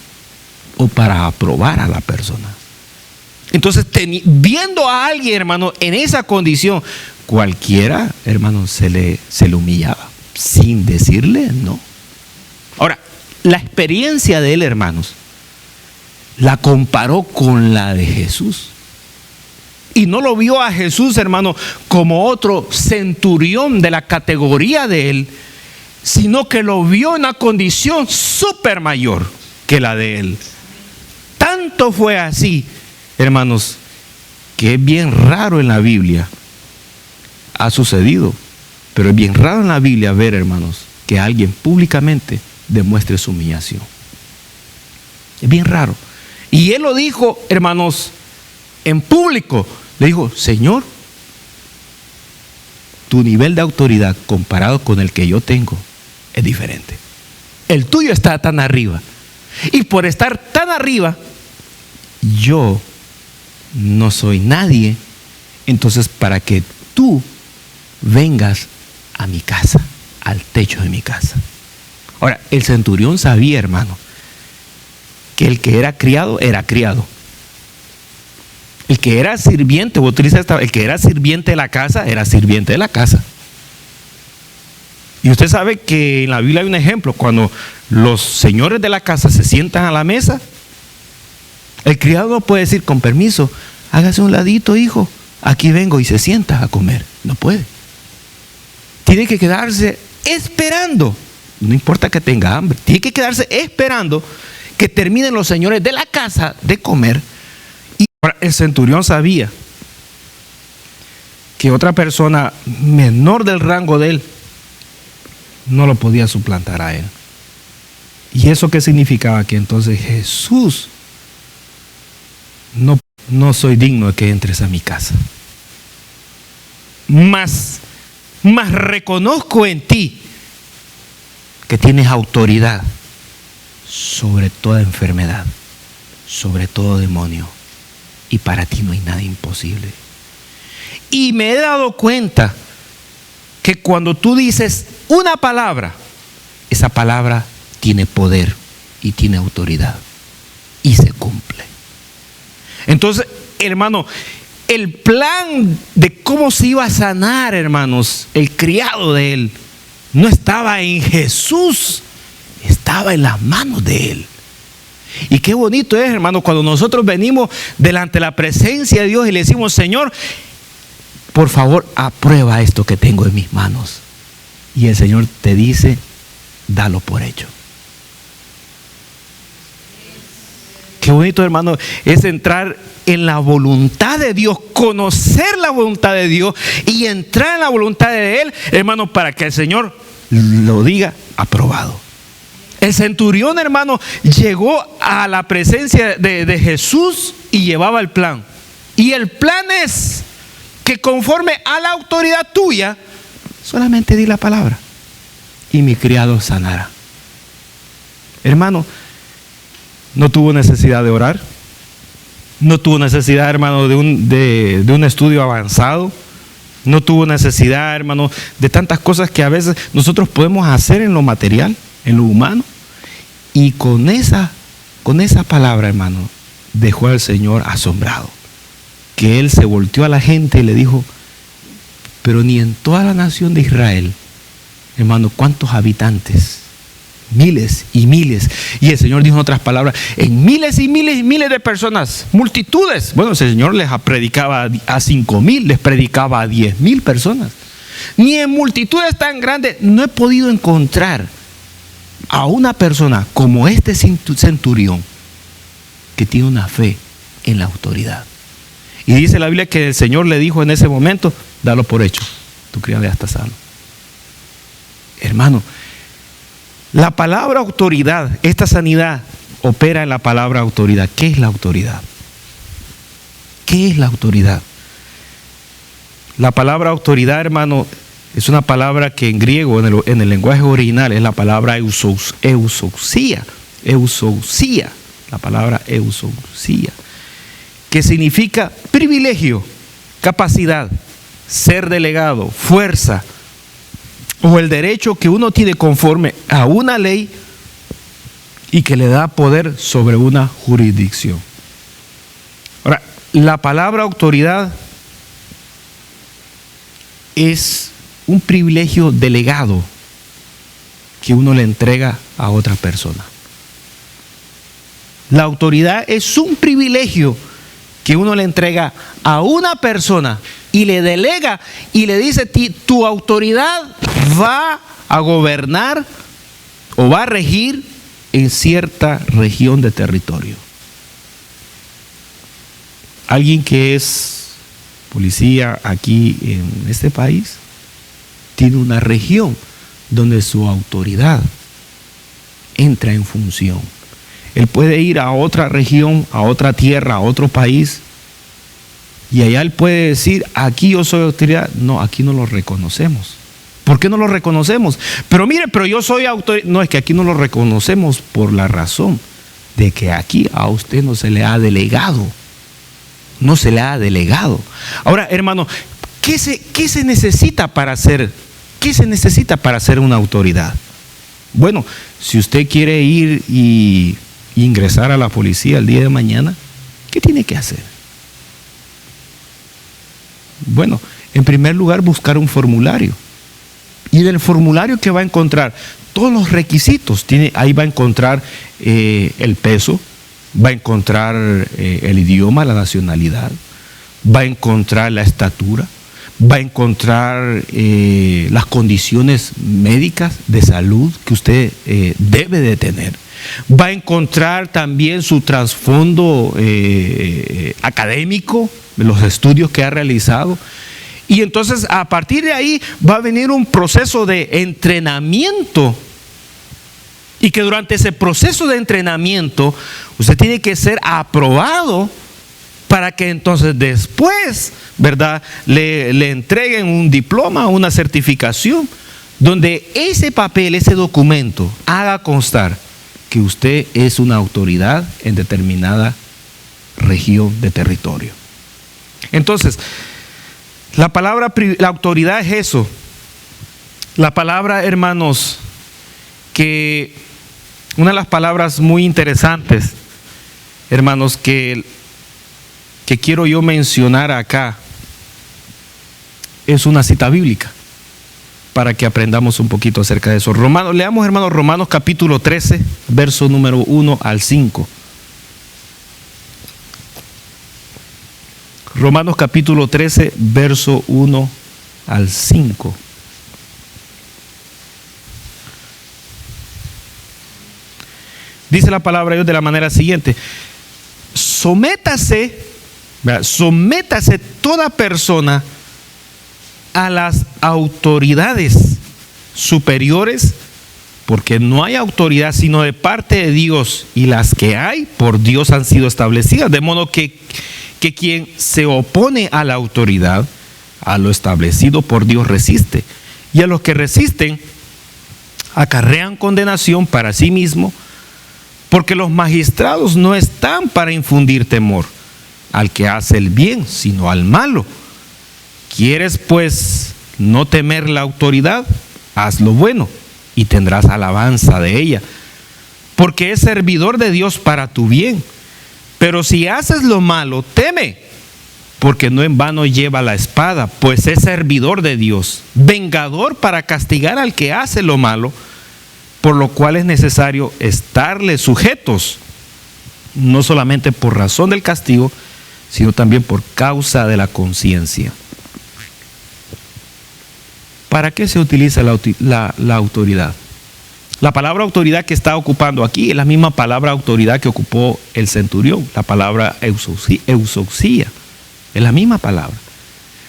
o para aprobar a la persona. Entonces, viendo a alguien, hermano, en esa condición, cualquiera, hermano, se le humillaba, sin decirle no. Ahora, la experiencia de él, hermanos, la comparó con la de Jesús. Y no lo vio a Jesús, hermano, como otro centurión de la categoría de él, sino que lo vio en una condición súper mayor que la de él. Tanto fue así, hermanos, que es bien raro en la Biblia. Ha sucedido, pero es bien raro en la Biblia ver, hermanos, que alguien públicamente demuestre su humillación. Es bien raro. Y él lo dijo, hermanos, en público. Le dijo: Señor, tu nivel de autoridad comparado con el que yo tengo es diferente. El tuyo está tan arriba. Y por estar tan arriba, yo no soy nadie. Entonces, para que tú vengas a mi casa, al techo de mi casa. Ahora, el centurión sabía, hermano, que el que era criado era criado. El que era sirviente, el que era sirviente de la casa, era sirviente de la casa. Y usted sabe que en la Biblia hay un ejemplo: cuando los señores de la casa se sientan a la mesa, el criado no puede decir: con permiso, hágase un ladito, hijo, aquí vengo, y se sienta a comer. No puede. Tiene que quedarse esperando, no importa que tenga hambre, tiene que quedarse esperando que terminen los señores de la casa de comer. Y el centurión sabía que otra persona menor del rango de él no lo podía suplantar a él. ¿Y eso qué significaba? Que entonces: Jesús, no soy digno de que entres a mi casa. Mas reconozco en ti que tienes autoridad sobre toda enfermedad, sobre todo demonio, y para ti no hay nada imposible. Y me he dado cuenta que cuando tú dices una palabra, esa palabra tiene poder y tiene autoridad y se cumple. Entonces, hermano, el plan de cómo se iba a sanar, hermanos, el criado de él, no estaba en Jesús, estaba en las manos de él. Y qué bonito es, hermano, cuando nosotros venimos delante de la presencia de Dios y le decimos: Señor, por favor, aprueba esto que tengo en mis manos. Y el Señor te dice: dalo por hecho. Qué bonito, hermano, es entrar en la voluntad de Dios, conocer la voluntad de Dios y entrar en la voluntad de Él, hermano, para que el Señor lo diga: aprobado. El centurión, hermano, llegó a la presencia de Jesús y llevaba el plan. Y el plan es que conforme a la autoridad tuya, solamente di la palabra y mi criado sanará. Hermano, no tuvo necesidad de orar. No tuvo necesidad, hermano, de un estudio avanzado. No tuvo necesidad, hermano, de tantas cosas que a veces nosotros podemos hacer en lo material, en lo humano. Y con esa palabra, hermano, dejó al Señor asombrado. Que Él se volteó a la gente y le dijo: pero ni en toda la nación de Israel, hermano, ¿cuántos habitantes? Miles y miles. Y el Señor dijo en otras palabras: en miles y miles y miles de personas, multitudes. Bueno, el Señor les predicaba a 5,000, les predicaba a 10,000 personas. Ni en multitudes tan grandes no he podido encontrar a una persona como este centurión que tiene una fe en la autoridad. Y dice la Biblia que el Señor le dijo en ese momento: dalo por hecho, tu criado ya está sano. Hermano, la palabra autoridad, esta sanidad opera en la palabra autoridad. ¿Qué es la autoridad? ¿Qué es la autoridad? La palabra autoridad, hermano, es una palabra que en griego, en el lenguaje original, es la palabra eusousia. La palabra eusousia, que significa privilegio, capacidad, ser delegado, fuerza, o el derecho que uno tiene conforme a una ley y que le da poder sobre una jurisdicción. Ahora, la palabra autoridad es un privilegio delegado que uno le entrega a otra persona. La autoridad es un privilegio que uno le entrega a una persona y le delega y le dice, tu autoridad va a gobernar o va a regir en cierta región de territorio. Alguien que es policía aquí en este país tiene una región donde su autoridad entra en función. Él puede ir a otra región, a otra tierra, a otro país, y allá él puede decir, aquí yo soy autoridad. No, aquí no lo reconocemos. ¿Por qué no lo reconocemos? Pero mire, pero yo soy autoridad. No, es que aquí no lo reconocemos por la razón de que aquí a usted no se le ha delegado. No se le ha delegado. Ahora, hermano, ¿qué se necesita para ser? ¿Qué se necesita para ser una autoridad? Bueno, si usted quiere ir y ingresar a la policía el día de mañana, ¿qué tiene que hacer? Bueno, en primer lugar, buscar un formulario. Y en el formulario que va a encontrar todos los requisitos. Ahí va a encontrar el peso, va a encontrar el idioma, la nacionalidad, va a encontrar la estatura, va a encontrar las condiciones médicas de salud que usted debe de tener. Va a encontrar también su trasfondo académico, los estudios que ha realizado. Y entonces a partir de ahí va a venir un proceso de entrenamiento. Y que durante ese proceso de entrenamiento usted tiene que ser aprobado para que entonces después, ¿verdad?, le entreguen un diploma, una certificación, donde ese papel, ese documento haga constar que usted es una autoridad en determinada región de territorio. Entonces, la autoridad es eso. La palabra, hermanos, que una de las palabras muy interesantes, hermanos, que quiero yo mencionar acá, es una cita bíblica, para que aprendamos un poquito acerca de eso. Leamos, hermanos, Romanos capítulo 13, verso número 1 al 5. Romanos capítulo 13, verso 1 al 5. Dice la palabra de Dios de la manera siguiente: sométase toda persona a las autoridades superiores, porque no hay autoridad sino de parte de Dios, y las que hay por Dios han sido establecidas, de modo que quien se opone a la autoridad, a lo establecido por Dios, resiste, y a los que resisten acarrean condenación para sí mismo, porque los magistrados no están para infundir temor al que hace el bien, sino al malo. ¿Quieres pues no temer la autoridad? Haz lo bueno y tendrás alabanza de ella, porque es servidor de Dios para tu bien. Pero si haces lo malo, teme, porque no en vano lleva la espada, pues es servidor de Dios, vengador para castigar al que hace lo malo, por lo cual es necesario estarle sujetos, no solamente por razón del castigo, sino también por causa de la conciencia. ¿Para qué se utiliza la autoridad? La palabra autoridad que está ocupando aquí es la misma palabra autoridad que ocupó el centurión, la palabra exousia, es la misma palabra.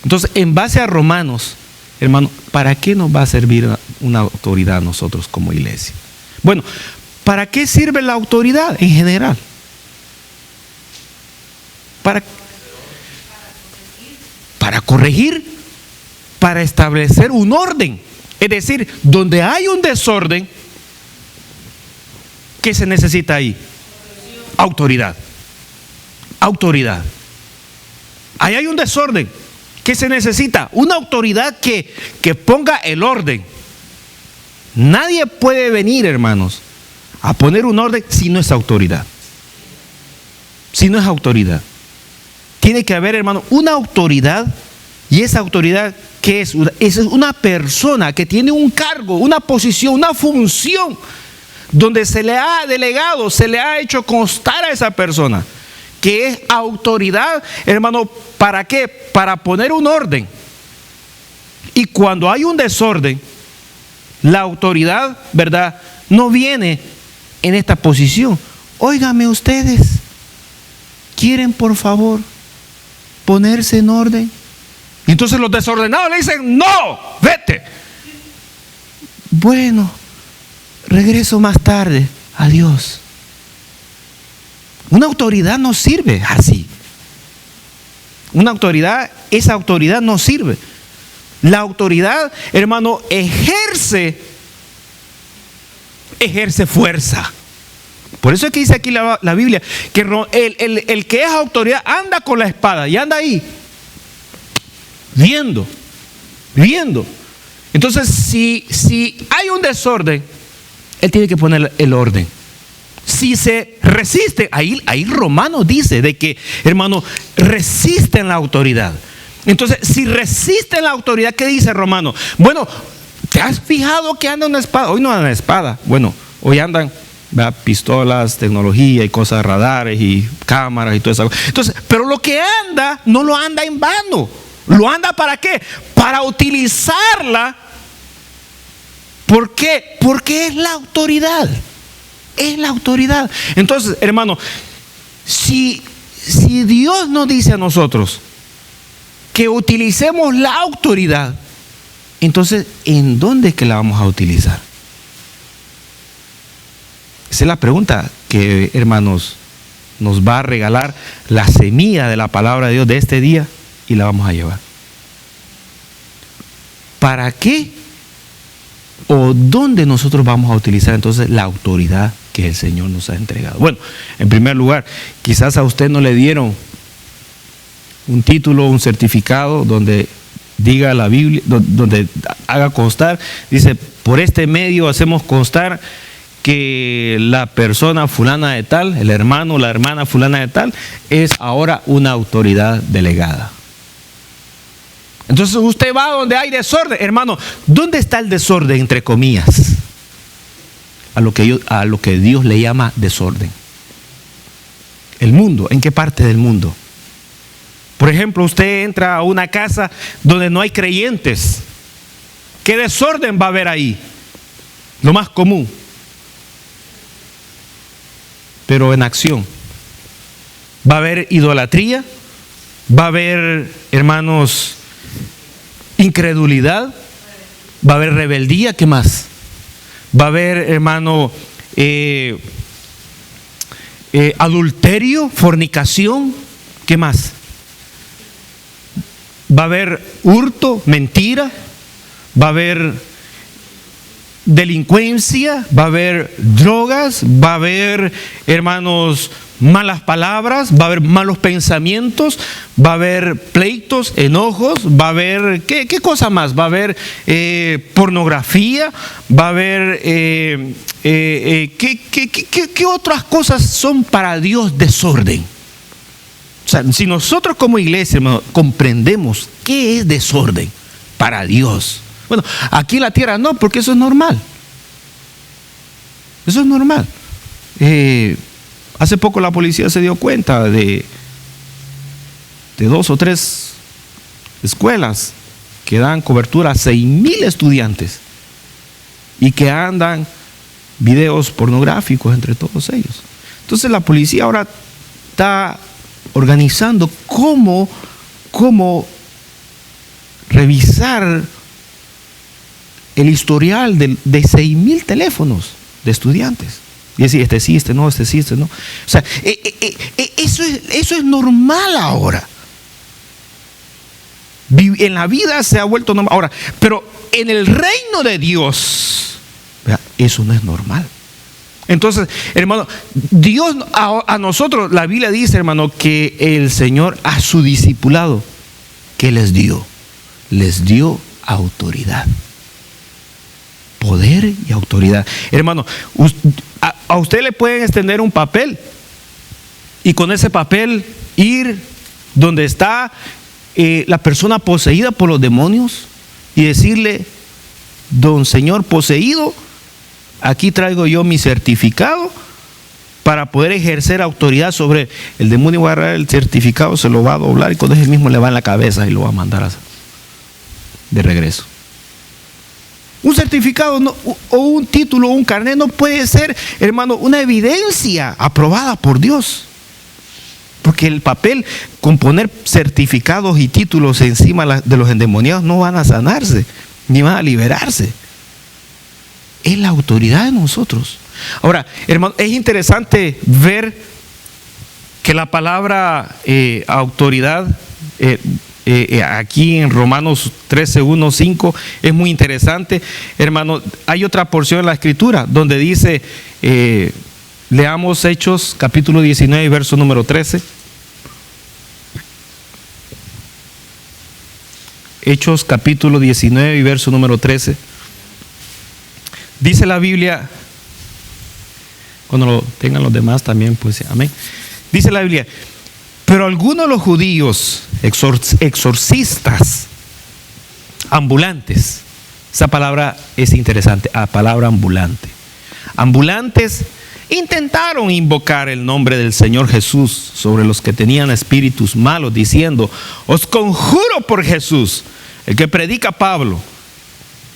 Entonces, en base a Romanos, hermano, ¿para qué nos va a servir una autoridad a nosotros como iglesia? Bueno, ¿para qué sirve la autoridad en general? Para corregir, para establecer un orden. Es decir, donde hay un desorden, ¿qué se necesita ahí? Autoridad. Autoridad. Ahí hay un desorden. ¿Qué se necesita? Una autoridad que ponga el orden. Nadie puede venir, hermanos, a poner un orden si no es autoridad. Si no es autoridad. Tiene que haber, hermano, una autoridad. Y esa autoridad, ¿qué es? Es una persona que tiene un cargo, una posición, una función, donde se le ha delegado, se le ha hecho constar a esa persona que es autoridad, hermano, ¿para qué? Para poner un orden. Y cuando hay un desorden, la autoridad, ¿verdad?, no viene en esta posición. Óigame ustedes, ¿quieren por favor ponerse en orden? Y entonces los desordenados le dicen, no, vete. Bueno, regreso más tarde, adiós. Una autoridad no sirve así. Esa autoridad no sirve. La autoridad, hermano, ejerce fuerza. Por eso es que dice aquí la Biblia que el que es autoridad anda con la espada y anda ahí viendo. Entonces, si hay un desorden, él tiene que poner el orden. Si se resiste, ahí Romanos dice de que, hermano, resisten la autoridad. Entonces, si resisten la autoridad, ¿qué dice Romano? Bueno, ¿te has fijado que anda una espada? Hoy no anda una espada. Bueno, hoy andan, ¿verdad?, pistolas, tecnología y cosas, radares y cámaras y todo eso. Entonces, pero lo que anda, no lo anda en vano. ¿Lo anda para qué? Para utilizarla. ¿Por qué? Porque es la autoridad. Es la autoridad. Entonces, hermano, si Dios nos dice a nosotros que utilicemos la autoridad, entonces, ¿en dónde es que la vamos a utilizar? Esa es la pregunta que, hermanos, nos va a regalar la semilla de la palabra de Dios de este día y la vamos a llevar. ¿Para qué o dónde nosotros vamos a utilizar entonces la autoridad que el Señor nos ha entregado? Bueno, en primer lugar, quizás a usted no le dieron un título, un certificado donde diga la Biblia, donde haga constar, dice, por este medio hacemos constar que la persona fulana de tal, el hermano o la hermana fulana de tal, es ahora una autoridad delegada. Entonces usted va donde hay desorden, hermano. ¿Dónde está el desorden, entre comillas? A lo que Dios le llama desorden. El mundo, ¿en qué parte del mundo? Por ejemplo, usted entra a una casa donde no hay creyentes. ¿Qué desorden va a haber ahí? Lo más común. Pero en acción. Va a haber idolatría. Va a haber, hermanos, incredulidad. Va a haber rebeldía. ¿Qué más? Va a haber, hermano, adulterio, fornicación. ¿Qué más? Va a haber hurto, mentira. Va a haber delincuencia. Va a haber drogas. Va a haber, hermanos, malas palabras. Va a haber malos pensamientos. Va a haber pleitos, enojos. Va a haber, ¿qué cosa más? Va a haber pornografía. Va a haber, ¿qué otras cosas son para Dios desorden? O sea, si nosotros como iglesia, hermano, comprendemos qué es desorden para Dios. Bueno, aquí en la tierra no, porque eso es normal. Eso es normal. Hace poco la policía se dio cuenta de 2 o 3 escuelas que dan cobertura a 6,000 estudiantes y que andan videos pornográficos entre todos ellos. Entonces la policía ahora está organizando cómo revisar el historial de 6,000 teléfonos de estudiantes. Y decir, este sí, este no, este sí, este no. O sea, eso es normal ahora. En la vida se ha vuelto normal. Ahora, pero en el reino de Dios, ¿verdad?, eso no es normal. Entonces, hermano, Dios a nosotros, la Biblia dice, hermano, que el Señor a su discipulado, ¿qué les dio? Les dio autoridad. Poder y autoridad. Hermano, a usted le pueden extender un papel y con ese papel ir donde está la persona poseída por los demonios y decirle, don señor poseído, aquí traigo yo mi certificado para poder ejercer autoridad sobre el demonio. Va a agarrar el certificado, se lo va a doblar y con ese mismo le va en la cabeza y lo va a mandar de regreso. Un certificado o un título o un carnet no puede ser, hermano, una evidencia aprobada por Dios. Porque el papel con poner certificados y títulos encima de los endemoniados no van a sanarse, ni van a liberarse. Es la autoridad de nosotros. Ahora, hermano, es interesante ver que la palabra autoridad aquí en Romanos 13, 1, 5 es muy interesante. Hermano, hay otra porción en la Escritura donde dice, leamos Hechos capítulo 19, verso número 13. Hechos capítulo 19 y verso número 13. Dice la Biblia, cuando lo tengan los demás también, pues amén. Dice la Biblia, pero algunos de los judíos, exorcistas, ambulantes, esa palabra es interesante, la palabra ambulante. Ambulantes intentaron invocar el nombre del Señor Jesús sobre los que tenían espíritus malos, diciendo, os conjuro por Jesús, el que predica Pablo.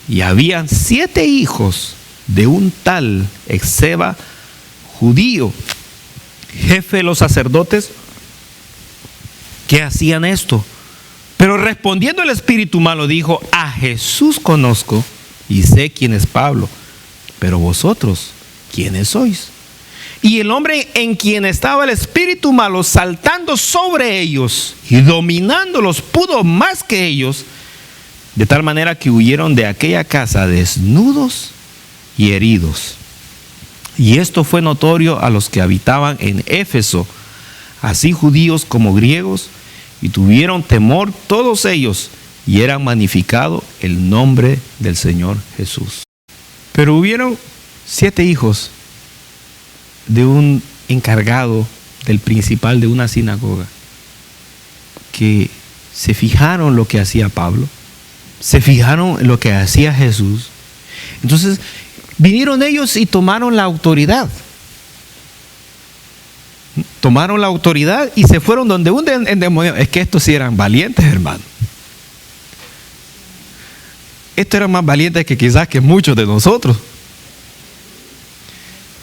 Y habían 7 hijos de un tal Esceva, judío, jefe de los sacerdotes, que hacían esto. Pero respondiendo el espíritu malo dijo, a Jesús conozco y sé quién es Pablo, pero vosotros, ¿quiénes sois? Y el hombre en quien estaba el espíritu malo saltando sobre ellos y dominándolos pudo más que ellos, de tal manera que huyeron de aquella casa desnudos y heridos. Y esto fue notorio a los que habitaban en Éfeso, así judíos como griegos, y tuvieron temor todos ellos, y era magnificado el nombre del Señor Jesús. Pero hubieron 7 hijos de un encargado, del principal de una sinagoga, que se fijaron lo que hacía Pablo, se fijaron en lo que hacía Jesús. Entonces vinieron ellos y tomaron la autoridad. Tomaron la autoridad y se fueron donde un endemoniado. Es que estos sí eran valientes, hermano. Estos eran más valientes que quizás que muchos de nosotros.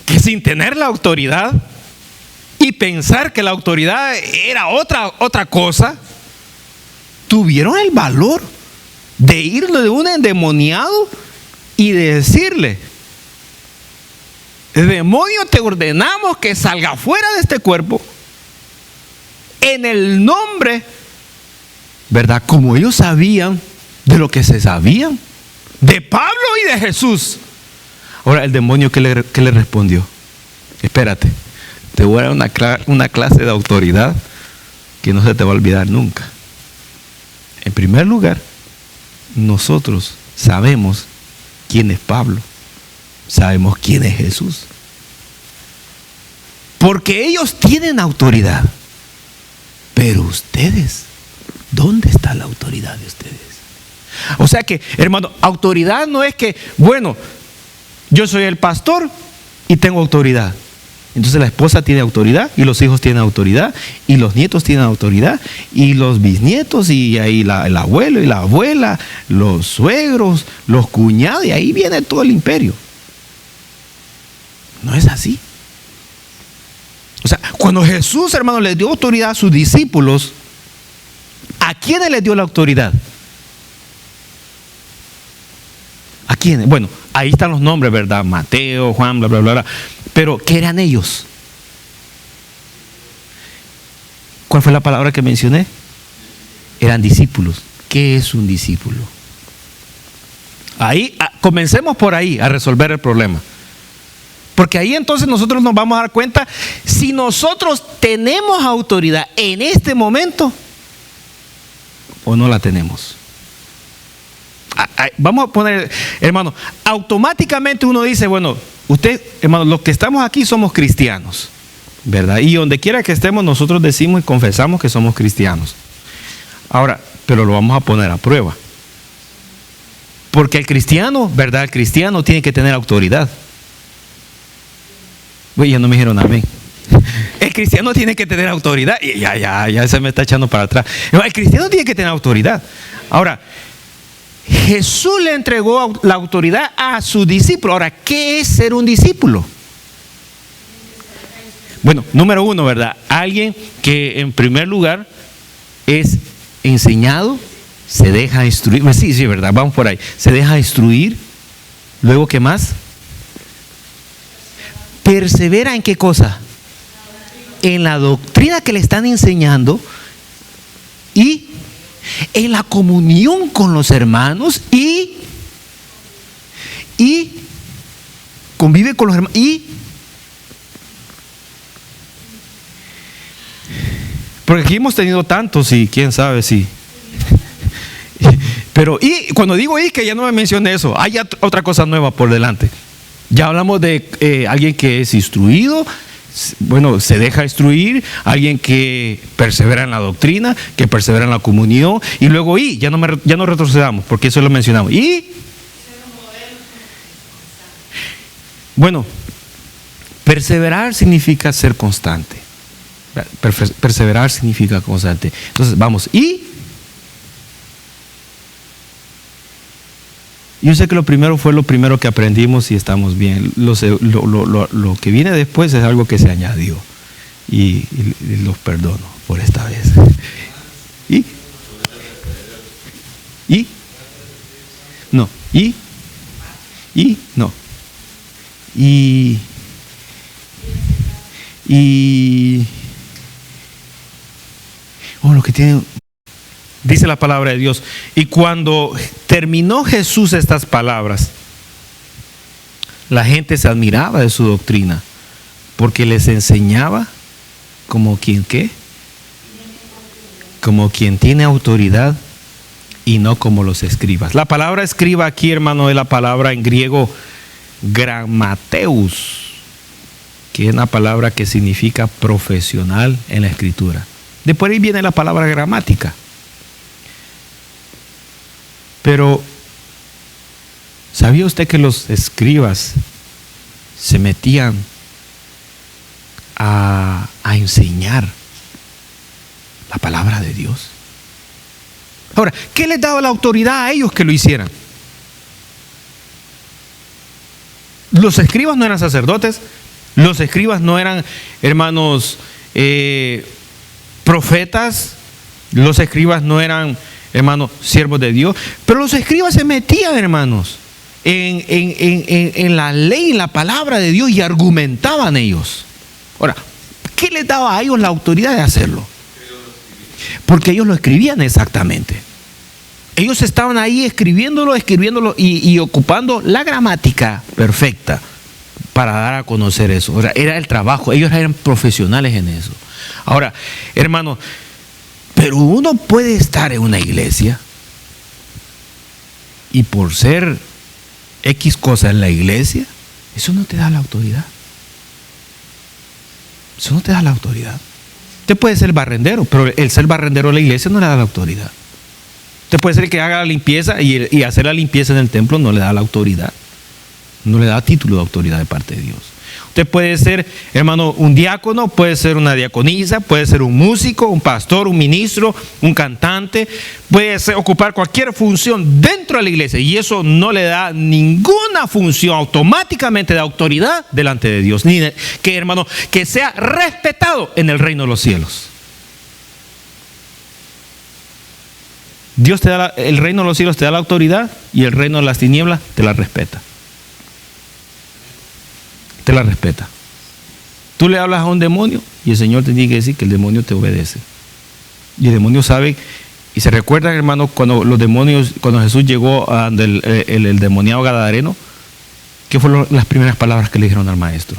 Que sin tener la autoridad y pensar que la autoridad era otra cosa, tuvieron el valor de ir de un endemoniado y de decirle, demonio, te ordenamos que salga fuera de este cuerpo en el nombre, ¿verdad? Como ellos sabían de lo que se sabían de Pablo y de Jesús. Ahora el demonio, ¿qué le respondió? Espérate, te voy a dar una clase de autoridad que no se te va a olvidar nunca. En primer lugar, nosotros sabemos quién es Pablo, sabemos quién es Jesús, porque ellos tienen autoridad. Pero ustedes, ¿dónde está la autoridad de ustedes? O sea que, hermano, autoridad no es que, bueno, yo soy el pastor y tengo autoridad. Entonces la esposa tiene autoridad y los hijos tienen autoridad y los nietos tienen autoridad y los bisnietos y ahí el abuelo y la abuela, los suegros, los cuñados, y ahí viene todo el imperio. No es así. O sea, cuando Jesús, hermano, les dio autoridad a sus discípulos, ¿a quiénes les dio la autoridad? ¿A quiénes? Bueno, ahí están los nombres, ¿verdad? Mateo, Juan, bla, bla, bla, bla. Pero, ¿qué eran ellos? ¿Cuál fue la palabra que mencioné? Eran discípulos. ¿Qué es un discípulo? Ahí, comencemos por ahí a resolver el problema. Porque ahí entonces nosotros nos vamos a dar cuenta si nosotros tenemos autoridad en este momento o no la tenemos. Vamos a poner, hermano, automáticamente uno dice, bueno, usted, hermano, los que estamos aquí somos cristianos, ¿verdad? Y donde quiera que estemos nosotros decimos y confesamos que somos cristianos. Ahora, pero lo vamos a poner a prueba. Porque el cristiano, ¿verdad? El cristiano tiene que tener autoridad. Uy, ya no me dijeron amén. El cristiano tiene que tener autoridad. Y ya se me está echando para atrás. El cristiano tiene que tener autoridad. Ahora, Jesús le entregó la autoridad a su discípulo. Ahora, ¿qué es ser un discípulo? Bueno, número uno, ¿verdad? Alguien que en primer lugar es enseñado, se deja instruir. Sí, ¿verdad? Vamos por ahí. Se deja instruir. Luego, ¿qué más? Persevera en qué cosa? En la doctrina que le están enseñando y en la comunión con los hermanos y convive con los hermanos porque aquí hemos tenido tantos y quién sabe si pero y cuando digo que ya no me mencioné eso, hay otra cosa nueva por delante. Ya hablamos de alguien que es instruido, bueno, se deja instruir, alguien que persevera en la doctrina, que persevera en la comunión, y luego ya no retrocedamos, porque eso lo mencionamos. Y bueno, perseverar significa ser constante. Perseverar significa constante. Entonces, vamos, yo sé que lo primero fue lo primero que aprendimos y estamos bien. Lo que viene después es algo que se añadió. Y los perdono por esta vez. Lo que tiene... Dice la palabra de Dios. Y cuando terminó Jesús estas palabras, la gente se admiraba de su doctrina, porque les enseñaba como quien ¿qué? Como quien tiene autoridad y no como los escribas. La palabra escriba aquí, hermano, es la palabra en griego grammateus, que es una palabra que significa profesional en la escritura. De por ahí viene la palabra gramática. Pero, ¿sabía usted que los escribas se metían a enseñar la palabra de Dios? Ahora, ¿qué les daba la autoridad a ellos que lo hicieran? Los escribas no eran sacerdotes, los escribas no eran, hermanos, profetas, los escribas no eran, hermanos, siervos de Dios, pero los escribas se metían, hermanos, en la ley, en la palabra de Dios, y argumentaban ellos. Ahora, ¿qué les daba a ellos la autoridad de hacerlo? Porque ellos lo escribían exactamente. Ellos estaban ahí escribiéndolo y ocupando la gramática perfecta para dar a conocer eso. Ahora, era el trabajo, ellos eran profesionales en eso. Ahora, hermanos, pero uno puede estar en una iglesia y por ser X cosa en la iglesia, eso no te da la autoridad. Eso no te da la autoridad. Usted puede ser barrendero, pero el ser barrendero de la iglesia no le da la autoridad. Usted puede ser el que haga la limpieza y hacer la limpieza en el templo no le da la autoridad. No le da título de autoridad de parte de Dios. Usted puede ser, hermano, un diácono, puede ser una diaconisa, puede ser un músico, un pastor, un ministro, un cantante, puede ocupar cualquier función dentro de la iglesia y eso no le da ninguna función automáticamente de autoridad delante de Dios, ni que, hermano, que sea respetado en el reino de los cielos. Dios te da el reino de los cielos te da la autoridad y el reino de las tinieblas te la respeta. Te la respeta. Tú le hablas a un demonio y el Señor te tiene que decir que el demonio te obedece. Y el demonio sabe, y se recuerdan, hermano, cuando Jesús llegó el demoniado gadareno, ¿qué fueron las primeras palabras que le dijeron al maestro?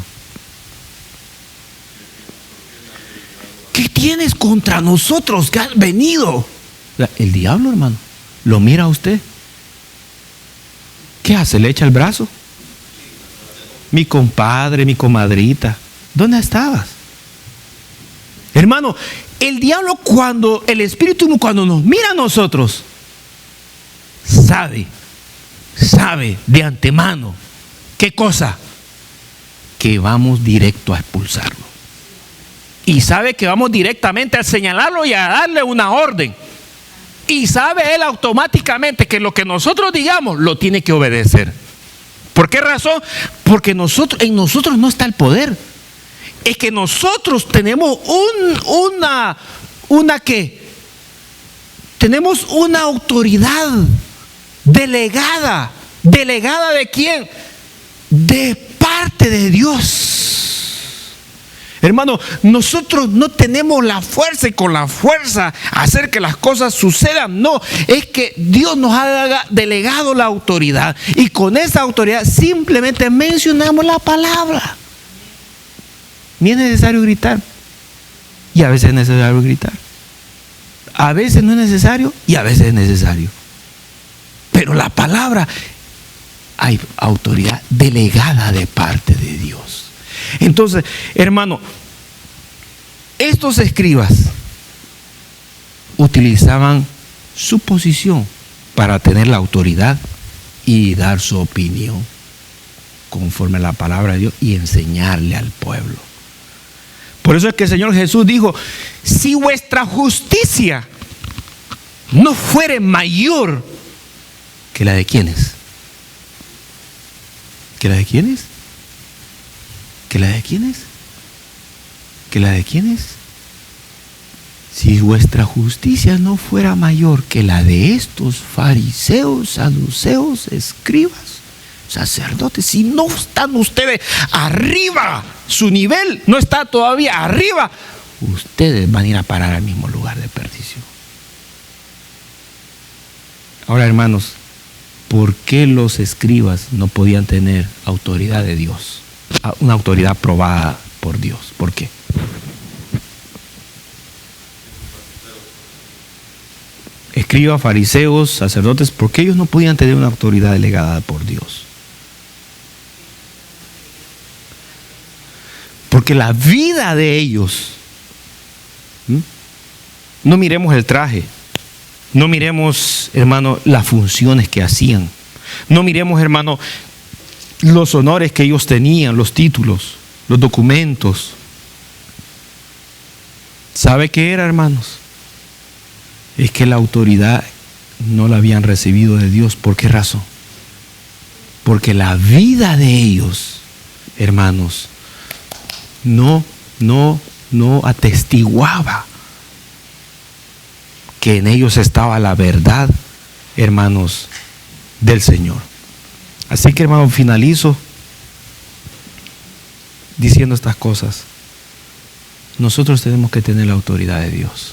¿Qué tienes contra nosotros que has venido? El diablo, hermano, lo mira a usted. ¿Qué hace? ¿Le echa el brazo? Mi compadre, mi comadrita, ¿dónde estabas? Hermano, el diablo el espíritu cuando nos mira a nosotros, sabe de antemano, ¿qué cosa? Que vamos directo a expulsarlo. y sabe que vamos directamente a señalarlo y a darle una orden. Y sabe él automáticamente que lo que nosotros digamos lo tiene que obedecer. ¿Por qué razón? Porque en nosotros no está el poder. Es que nosotros tenemos tenemos una autoridad delegada. ¿Delegada de quién? De parte de Dios. Hermano, nosotros no tenemos la fuerza y con la fuerza hacer que las cosas sucedan. No, es que Dios nos ha delegado la autoridad y con esa autoridad simplemente mencionamos la palabra. Ni es necesario gritar. Y a veces es necesario gritar. A veces no es necesario y a veces es necesario. Pero la palabra, hay autoridad delegada de parte de Dios. Entonces, hermano, estos escribas utilizaban su posición para tener la autoridad y dar su opinión conforme a la palabra de Dios y enseñarle al pueblo. Por eso es que el Señor Jesús dijo: si vuestra justicia no fuere mayor que la de ¿quiénes? ¿Que la de quiénes? ¿Que la de quiénes? ¿Que la de quiénes? Si vuestra justicia no fuera mayor que la de estos fariseos, saduceos, escribas, sacerdotes, si no están ustedes arriba, su nivel no está todavía arriba, ustedes van a ir a parar al mismo lugar de perdición. Ahora, hermanos, ¿por qué los escribas no podían tener autoridad de Dios? Una autoridad probada por Dios. ¿Por qué? Escribas, fariseos, sacerdotes, ¿por qué ellos no podían tener una autoridad delegada por Dios? Porque la vida de ellos, no miremos el traje, no miremos, hermano, las funciones que hacían, no miremos, hermano, los honores que ellos tenían, los títulos, los documentos. ¿Sabe qué era, hermanos? Es que la autoridad no la habían recibido de Dios. ¿Por qué razón? Porque la vida de ellos, hermanos, no atestiguaba que en ellos estaba la verdad, hermanos, del Señor. Así que, hermano, finalizo diciendo estas cosas. Nosotros tenemos que tener la autoridad de Dios.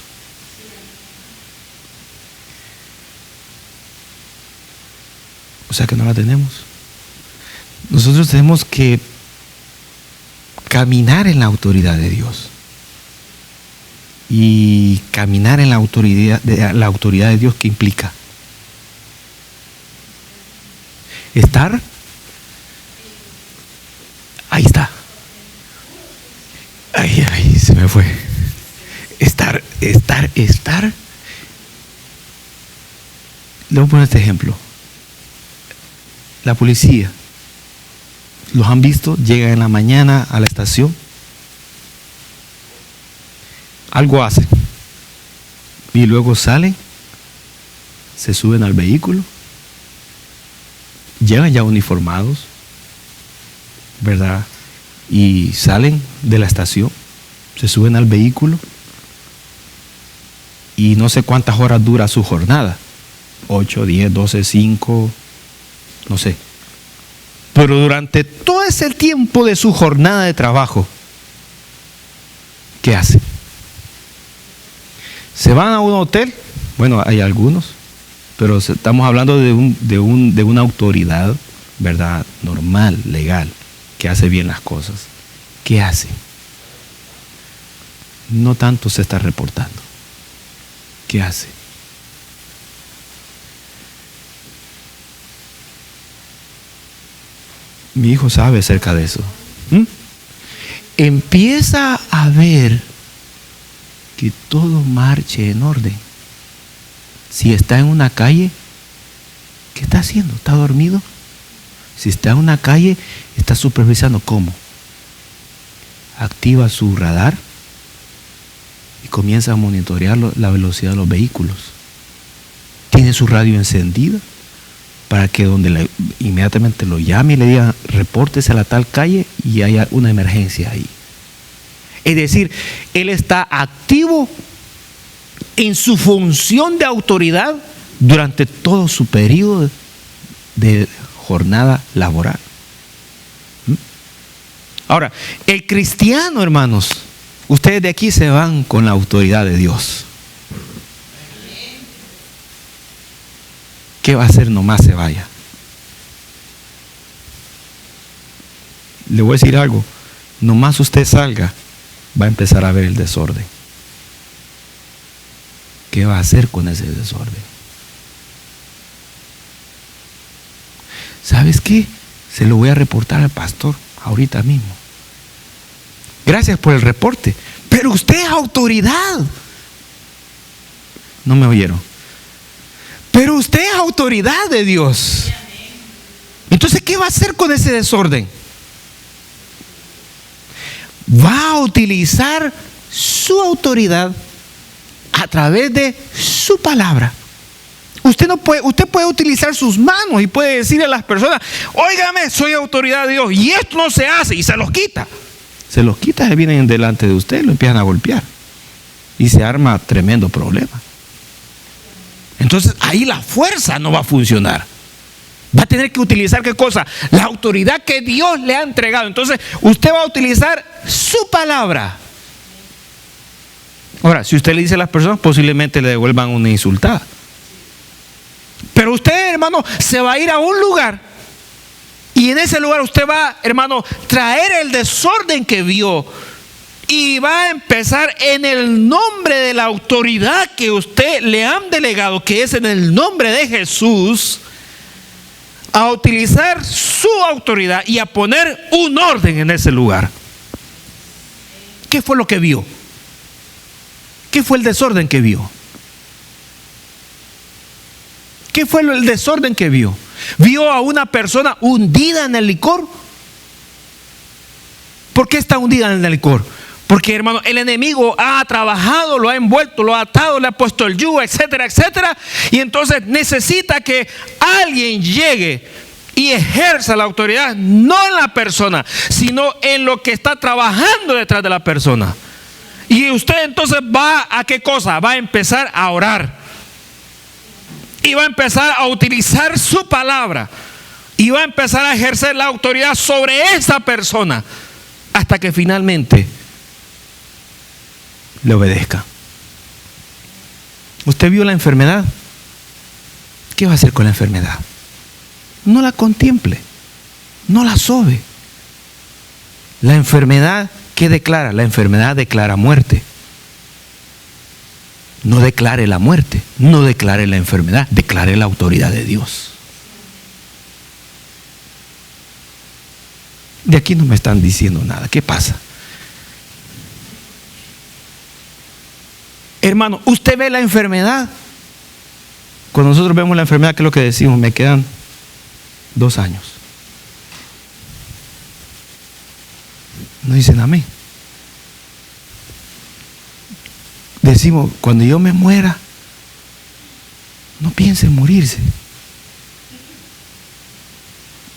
O sea que no la tenemos. Nosotros tenemos que caminar en la autoridad de Dios. Y caminar en la autoridad de Dios, ¿qué implica? Estar. Ahí está. Ahí se me fue. Estar. Le voy a poner este ejemplo. La policía, los han visto, llegan en la mañana a la estación, algo hacen y luego salen, se suben al vehículo, llegan ya uniformados, ¿verdad? Y salen de la estación, se suben al vehículo y no sé cuántas horas dura su jornada, 8, 10, 12, 5, no sé. Pero durante todo ese tiempo de su jornada de trabajo, ¿qué hacen? ¿Se van a un hotel? Bueno, hay algunos, pero estamos hablando de una autoridad, ¿verdad? Normal, legal, que hace bien las cosas. ¿Qué hace? No tanto se está reportando. ¿Qué hace? Mi hijo sabe acerca de eso. Empieza a ver que todo marche en orden. Si está en una calle, ¿qué está haciendo? ¿Está dormido? Si está en una calle, está supervisando. ¿Cómo? Activa su radar comienza a monitorear la velocidad de los vehículos. Tiene su radio encendida para que inmediatamente lo llame y le diga, repórtese a la tal calle y haya una emergencia ahí. Es decir, él está activo en su función de autoridad durante todo su periodo de jornada laboral. Ahora, el cristiano, hermanos, ustedes de aquí se van con la autoridad de Dios. ¿Qué va a hacer nomás se vaya? Le voy a decir algo. Nomás usted salga, va a empezar a ver el desorden. ¿Qué va a hacer con ese desorden? ¿Sabes qué? Se lo voy a reportar al pastor ahorita mismo. Gracias por el reporte. Pero usted es autoridad. No me oyeron. Pero usted es autoridad de Dios. Entonces, ¿qué va a hacer con ese desorden? Va a utilizar su autoridad a través de su palabra. Usted puede utilizar sus manos y puede decirle a las personas, óigame, soy autoridad de Dios y esto no se hace, y se los quita. Se los quita, se vienen delante de usted, lo empiezan a golpear y se arma tremendo problema. Entonces ahí la fuerza no va a funcionar. Va a tener que utilizar ¿qué cosa? La autoridad que Dios le ha entregado. Entonces usted va a utilizar su palabra. Ahora, si usted le dice a las personas, posiblemente le devuelvan una insultada. Pero usted, hermano, se va a ir a un lugar y en ese lugar usted va, hermano, traer el desorden que vio y va a empezar en el nombre de la autoridad que usted le han delegado, que es en el nombre de Jesús, a utilizar su autoridad y a poner un orden en ese lugar. ¿Qué fue lo que vio? ¿Qué fue el desorden que vio? ¿Qué fue el desorden que vio? ¿Vio a una persona hundida en el licor? ¿Por qué está hundida en el licor? Porque, hermano, el enemigo ha trabajado, lo ha envuelto, lo ha atado, le ha puesto el yugo, etcétera, etcétera. Y entonces necesita que alguien llegue y ejerza la autoridad, no en la persona, sino en lo que está trabajando detrás de la persona. Y usted entonces va a ¿qué cosa? Va a empezar a orar. Y va a empezar a utilizar su palabra. Y va a empezar a ejercer la autoridad sobre esa persona. Hasta que finalmente le obedezca. ¿Usted vio la enfermedad? ¿Qué va a hacer con la enfermedad? No la contemple. No la sobe. La enfermedad, ¿qué declara? La enfermedad declara muerte. No declare la muerte, no declare la enfermedad, declare la autoridad de Dios. De aquí no me están diciendo nada. ¿Qué pasa? Hermano, usted ve la enfermedad. Cuando nosotros vemos la enfermedad, ¿qué es lo que decimos? Me quedan 2 años. No dicen amén. Decimos, cuando yo me muera, no piense en morirse.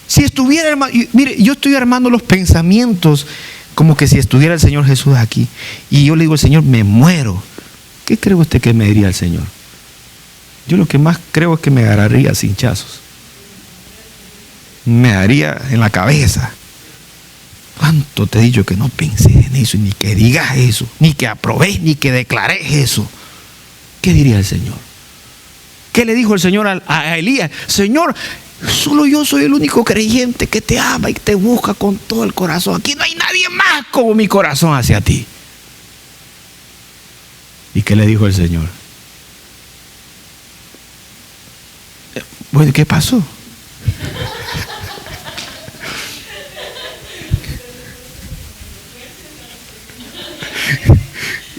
Si estuviera, hermano, mire, yo estoy armando los pensamientos como que si estuviera el Señor Jesús aquí y yo le digo al Señor, me muero. ¿Qué cree usted que me diría el Señor? Yo lo que más creo es que me agarraría cinchazos. Me daría en la cabeza. ¿Cuánto te he dicho que no penses en eso, ni que digas eso, ni que aprobes, ni que declares eso? ¿Qué diría el Señor? ¿Qué le dijo el Señor a Elías? Señor, solo yo soy el único creyente que te ama y te busca con todo el corazón. Aquí no hay nadie más como mi corazón hacia ti. ¿Y qué le dijo el Señor? Bueno, ¿qué pasó?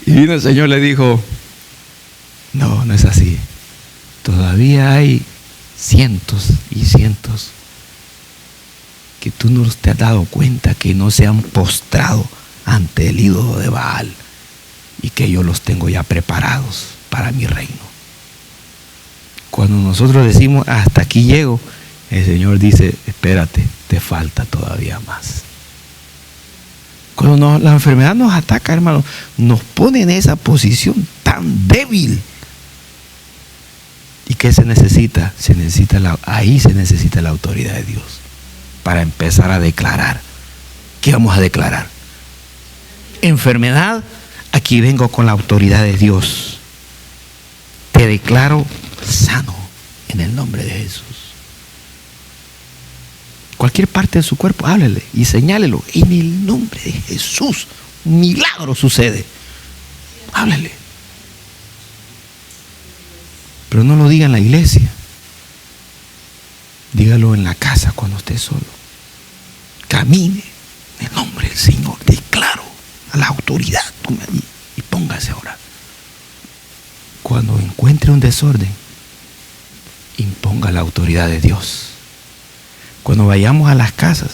Y vino el Señor y le dijo, no, no es así. Todavía hay cientos y cientos que tú no te has dado cuenta que no se han postrado ante el ídolo de Baal y que yo los tengo ya preparados para mi reino. Cuando nosotros decimos hasta aquí llego, el Señor dice, espérate, te falta todavía más. Cuando la enfermedad nos ataca, hermano, nos pone en esa posición tan débil. ¿Y qué se necesita? Ahí se necesita la autoridad de Dios para empezar a declarar. ¿Qué vamos a declarar? Enfermedad, aquí vengo con la autoridad de Dios. Te declaro sano en el nombre de Jesús. Cualquier parte de su cuerpo, háblele y señálelo. En el nombre de Jesús, un milagro sucede. Háblele. Pero no lo diga en la iglesia. Dígalo en la casa cuando esté solo. Camine en el nombre del Señor. Declaro a la autoridad. Tome allí y póngase ahora. Cuando encuentre un desorden, imponga la autoridad de Dios. Cuando vayamos a las casas,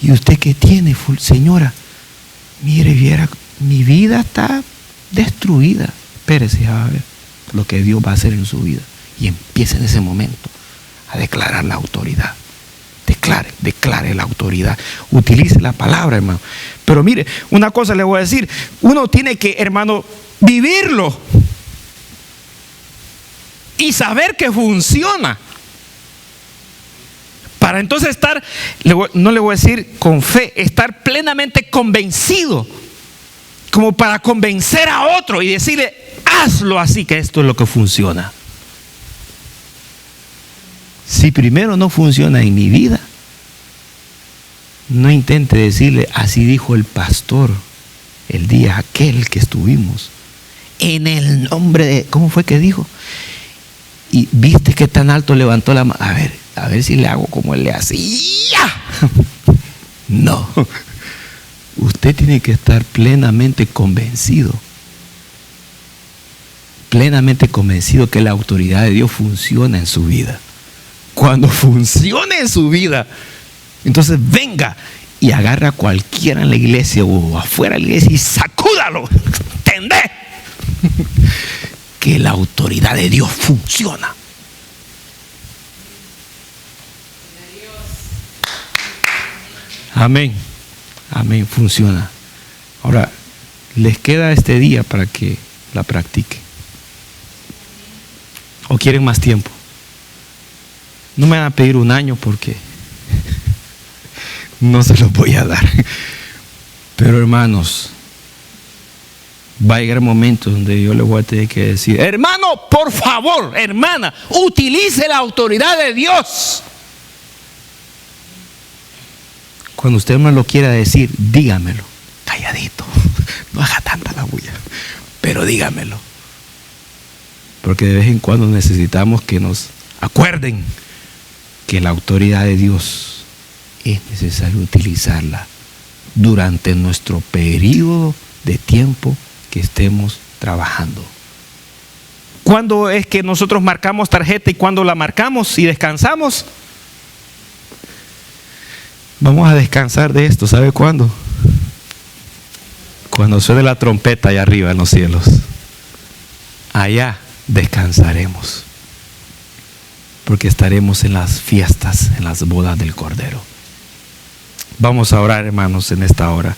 y usted que tiene, señora, mire, viera, mi vida está destruida. Espérese a ver lo que Dios va a hacer en su vida. Y empiece en ese momento a declarar la autoridad. Declare la autoridad. Utilice la palabra, hermano. Pero mire, una cosa le voy a decir. Uno tiene que, hermano, vivirlo. Y saber que funciona. Para entonces estar, no le voy a decir con fe, estar plenamente convencido. Como para convencer a otro y decirle, hazlo así, que esto es lo que funciona. Si primero no funciona en mi vida, no intente decirle, así dijo el pastor el día aquel que estuvimos. En el nombre de, ¿cómo fue que dijo? Y viste que tan alto levantó la mano. A ver si le hago como él le hacía. No. Usted tiene que estar plenamente convencido que la autoridad de Dios funciona en su vida. Cuando funcione en su vida, entonces venga y agarra a cualquiera en la iglesia o afuera de la iglesia y sacúdalo. ¿Entendés? Que la autoridad de Dios funciona. Amén. Amén, funciona. Ahora, les queda este día para que la practiquen. ¿O quieren más tiempo? No me van a pedir un año porque no se los voy a dar. Pero hermanos, va a llegar momentos donde yo les voy a tener que decir, hermano, por favor, hermana, utilice la autoridad de Dios. Cuando usted me lo quiera decir, dígamelo, calladito, no haga tanta la bulla, pero dígamelo. Porque de vez en cuando necesitamos que nos acuerden que la autoridad de Dios es necesario utilizarla durante nuestro periodo de tiempo que estemos trabajando. ¿Cuándo es que nosotros marcamos tarjeta y cuándo la marcamos y descansamos? Vamos a descansar de esto, ¿sabe cuándo? Cuando suene la trompeta allá arriba en los cielos. Allá descansaremos. Porque estaremos en las fiestas, en las bodas del Cordero. Vamos a orar, hermanos, en esta hora.